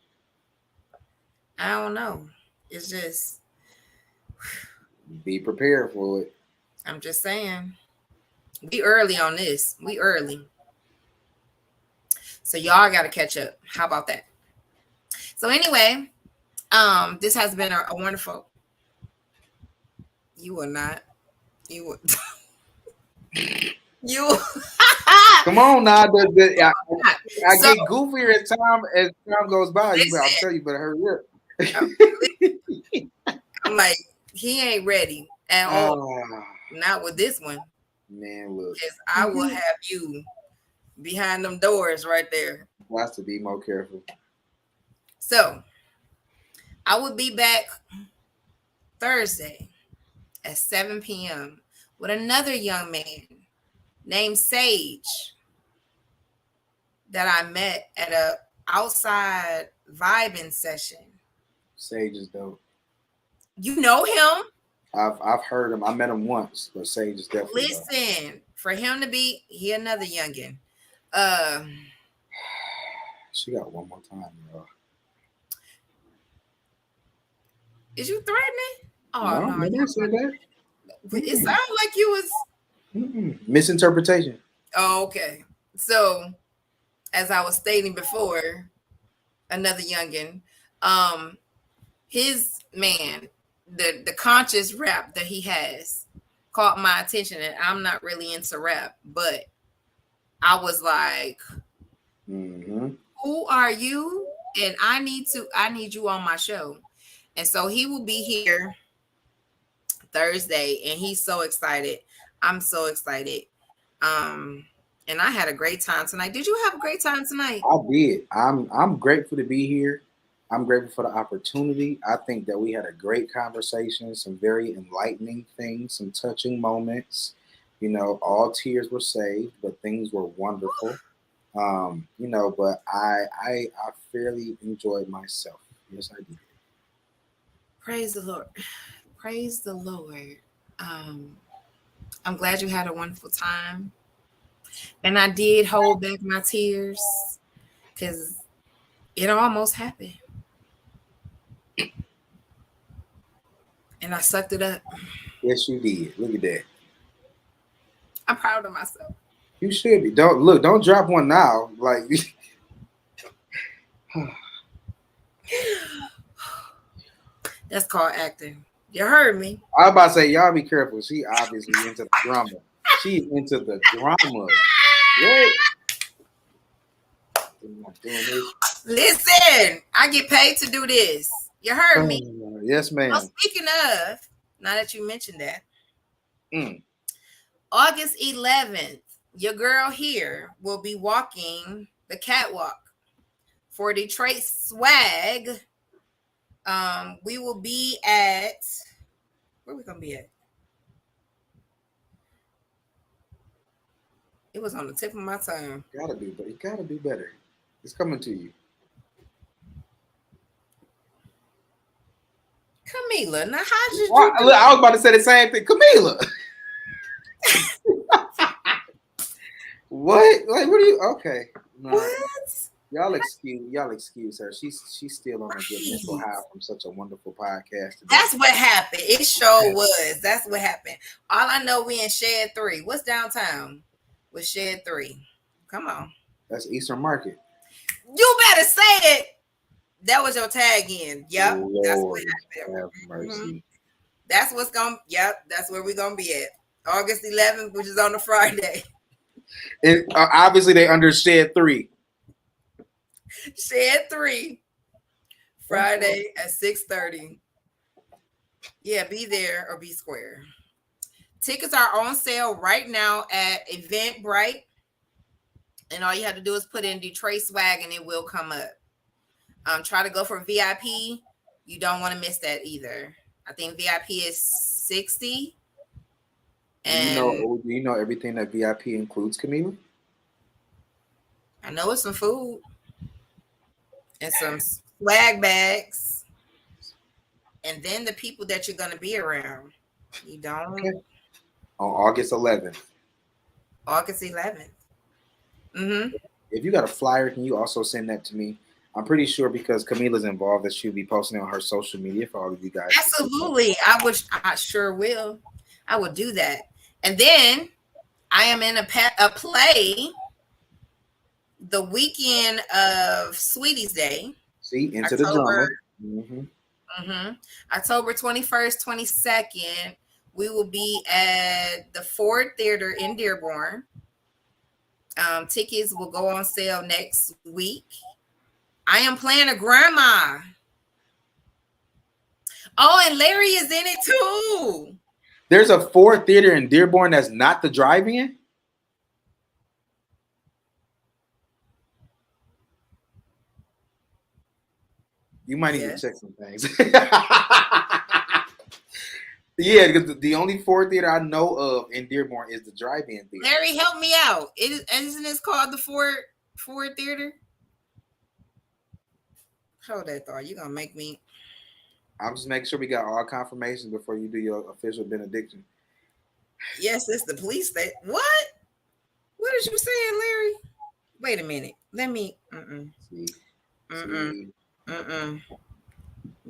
I don't know. It's just be prepared for it. I'm just saying. We early on this. We early. So y'all got to catch up. How about that? So anyway, this has been a wonderful. You will not. You will. You. Come on now. I get goofier as time goes by. I'll tell you, better hurry up. I'm like, he ain't ready at all. Not with this one. Man, look. Because I will have you behind them doors right there. Has to be more careful. So, I will be back Thursday at 7 p.m. with another young man named Sage. that I met at a outside vibing session. Sage is dope. You know him? I've heard him. I met him once, but Sage is definitely dope. Listen, for him to be another youngin. She got one more time, bro. Is you threatening? Oh no, I didn't say that. It sounded like you was misinterpretation. Oh, okay. So, as I was stating before, another youngin, his man, the conscious rap that he has caught my attention, and I'm not really into rap, but I was like, who are you? And I need you on my show. And so he will be here Thursday, and he's so excited. I'm so excited. And I had a great time tonight. Did you have a great time tonight? I did. I'm grateful to be here. I'm grateful for the opportunity. I think that we had a great conversation, some very enlightening things, some touching moments. You know, all tears were saved, but things were wonderful. You know, but I fairly enjoyed myself. Yes, I did. Praise the Lord. Praise the Lord. I'm glad you had a wonderful time. And I did hold back my tears because it almost happened. And I sucked it up. Yes, you did. Look at that. I'm proud of myself. You should be. Don't drop one now. Like that's called acting. You heard me. I was about to say, y'all be careful. She obviously into the drama. She's into the drama. What? Listen, I get paid to do this. You heard me. Yes, ma'am. Well, speaking of, now that you mentioned that, August 11th, your girl here will be walking the catwalk for Detroit Swag. We will be at, where we gonna be at? It was on the tip of my tongue. Gotta be, but it gotta be better. It's coming to you. Camila, now how'd you do I was about to say the same thing. Camila. What? Like, what are you? Okay. No. What? Y'all excuse her. She's still on a good mental high from such a wonderful podcast. That's what happened. It sure was. That's what happened. All I know, we in Shed 3. What's downtown with Shed 3? Come on. That's Eastern Market. You better say it. That was your tag in. Yep. Lord, that's what happened. Have mercy. That's what's going to, yep. That's where we're going to be at. August 11th, which is on a Friday. And obviously they under Shed 3. Shed 3. Friday at 6:30. Yeah, be there or be square. Tickets are on sale right now at Eventbrite. And all you have to do is put in Detroit Swag and it will come up. Try to go for VIP. You don't want to miss that either. I think VIP is $60. And do you know everything that VIP includes, Camila? I know it's some food and some swag bags. And then the people that you're going to be around. You don't. Okay. On August 11th. August 11th. Mm-hmm. If you got a flyer, can you also send that to me? I'm pretty sure because Camila's involved that she'll be posting on her social media for all of you guys. Absolutely. I sure will. I will do that. And then I am in a play the weekend of Sweetie's Day. See, into the drama. Mm-hmm. October 21st, 22nd, we will be at the Ford Theater in Dearborn. Tickets will go on sale next week. I am playing a grandma. Oh, and Larry is in it too. There's a Ford Theater in Dearborn that's not the drive-in? You might need to check some things. Yeah, because the only Ford Theater I know of in Dearborn is the drive-in theater. Larry, help me out. Isn't this called the Ford Theater. Hold that thought. You're gonna make me. I'm just making sure we got all confirmations before you do your official benediction. Yes, it's the police station. What? What is you saying, Larry? Wait a minute. Let me. See,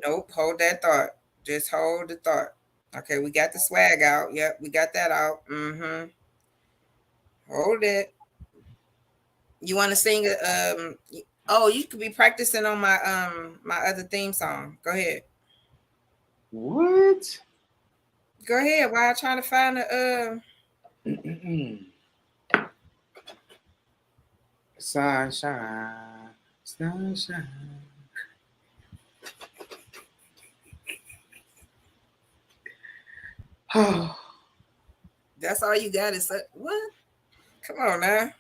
Nope. Hold that thought. Just hold the thought. Okay, we got the swag out. Yep, we got that out. Hold it. You want to sing? Oh, you could be practicing on my other theme song. Go ahead. What? Go ahead. While I'm trying to find the Sunshine, sunshine. That's all you got is what? Come on now.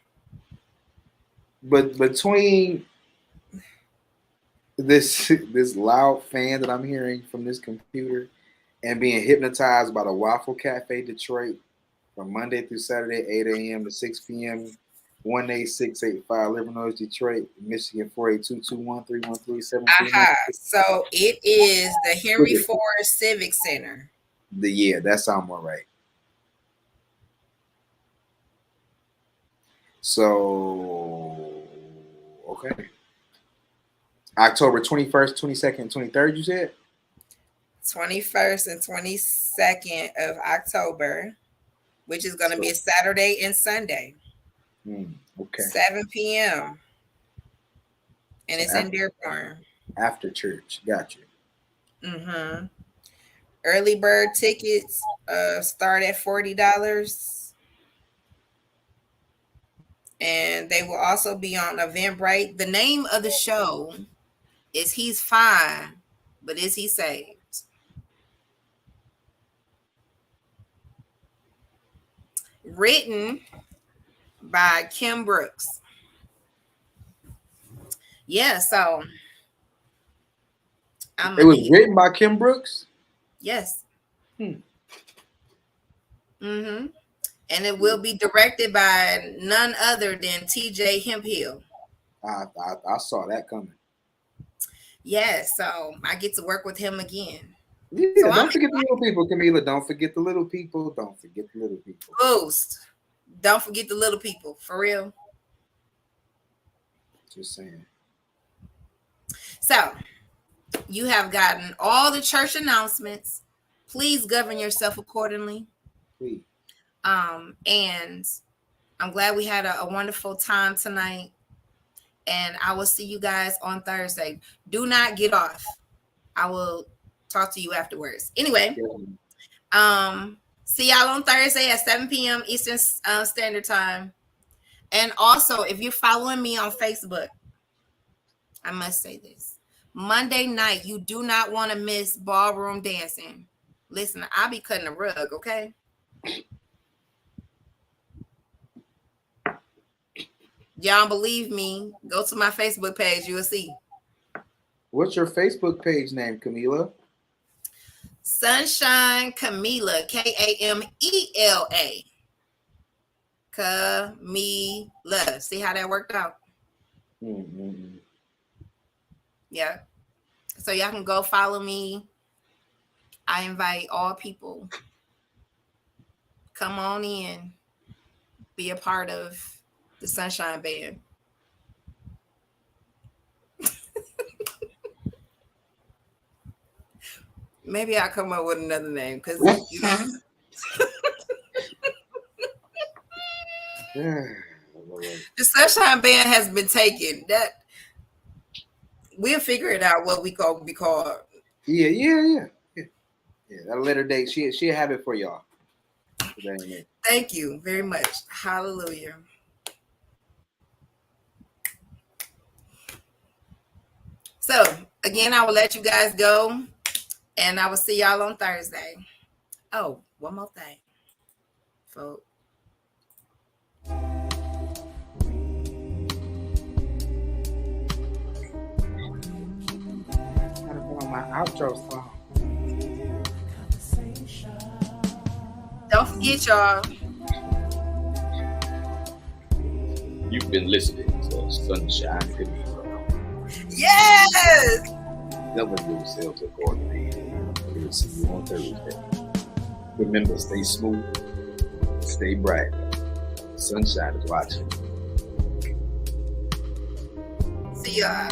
But between this loud fan that I'm hearing from this computer and being hypnotized by the Waffle Cafe Detroit from Monday through Saturday, 8 a.m. to 6 p.m., 18685 Livernois, Detroit, Michigan, 482-213-1373. Aha. So it is the Henry Ford Civic Center. That sounds more right. So, okay. October 21st, 22nd, 23rd, you said? 21st and 22nd of October, which is going to be a Saturday and Sunday. Okay. 7 p.m. And it's in Dearborn. After church. Gotcha. Early bird tickets start at $40. And they will also be on Eventbrite. The name of the show is He's Fine, but Is He Saved? Written by Kim Brooks. Yeah, so it was written by Kim Brooks? Yes. And it will be directed by none other than TJ Hemphill. I saw that coming. Yeah, so I get to work with him again. Yeah, so don't forget the little people, Camila. Don't forget the little people. Don't forget the little people. Boost. Don't forget the little people. For real. Just saying. So, you have gotten all the church announcements. Please govern yourself accordingly. Please. And I'm glad we had a wonderful time tonight. And I will see you guys on Thursday. Do not get off. I will talk to you afterwards. Anyway, see y'all on Thursday at 7 p.m. Eastern Standard Time. And also, if you're following me on Facebook, I must say this. Monday night, you do not want to miss ballroom dancing. Listen, I'll be cutting a rug, okay? Y'all believe me, go to my Facebook page, you'll see. What's your Facebook page name, Camila? Sunshine Camila, Kamela. Camila. See how that worked out? Yeah. So y'all can go follow me. I invite all people. Come on in. Be a part of the Sunshine Band. Maybe I'll come up with another name because the Sunshine Band has been taken. That we'll figure it out what we call be called. Yeah. That'll let her date. She'll have it for y'all. Thank you very much. Hallelujah. So again, I will let you guys go, and I will see y'all on Thursday. Oh, one more thing, folks. Gotta put on my outro song. Don't forget, y'all. You've been listening to Sunshine could be bro. Yes. WSL took on me. We'll see you on Thursday. Remember, stay smooth, stay bright. Sunshine is watching. See ya.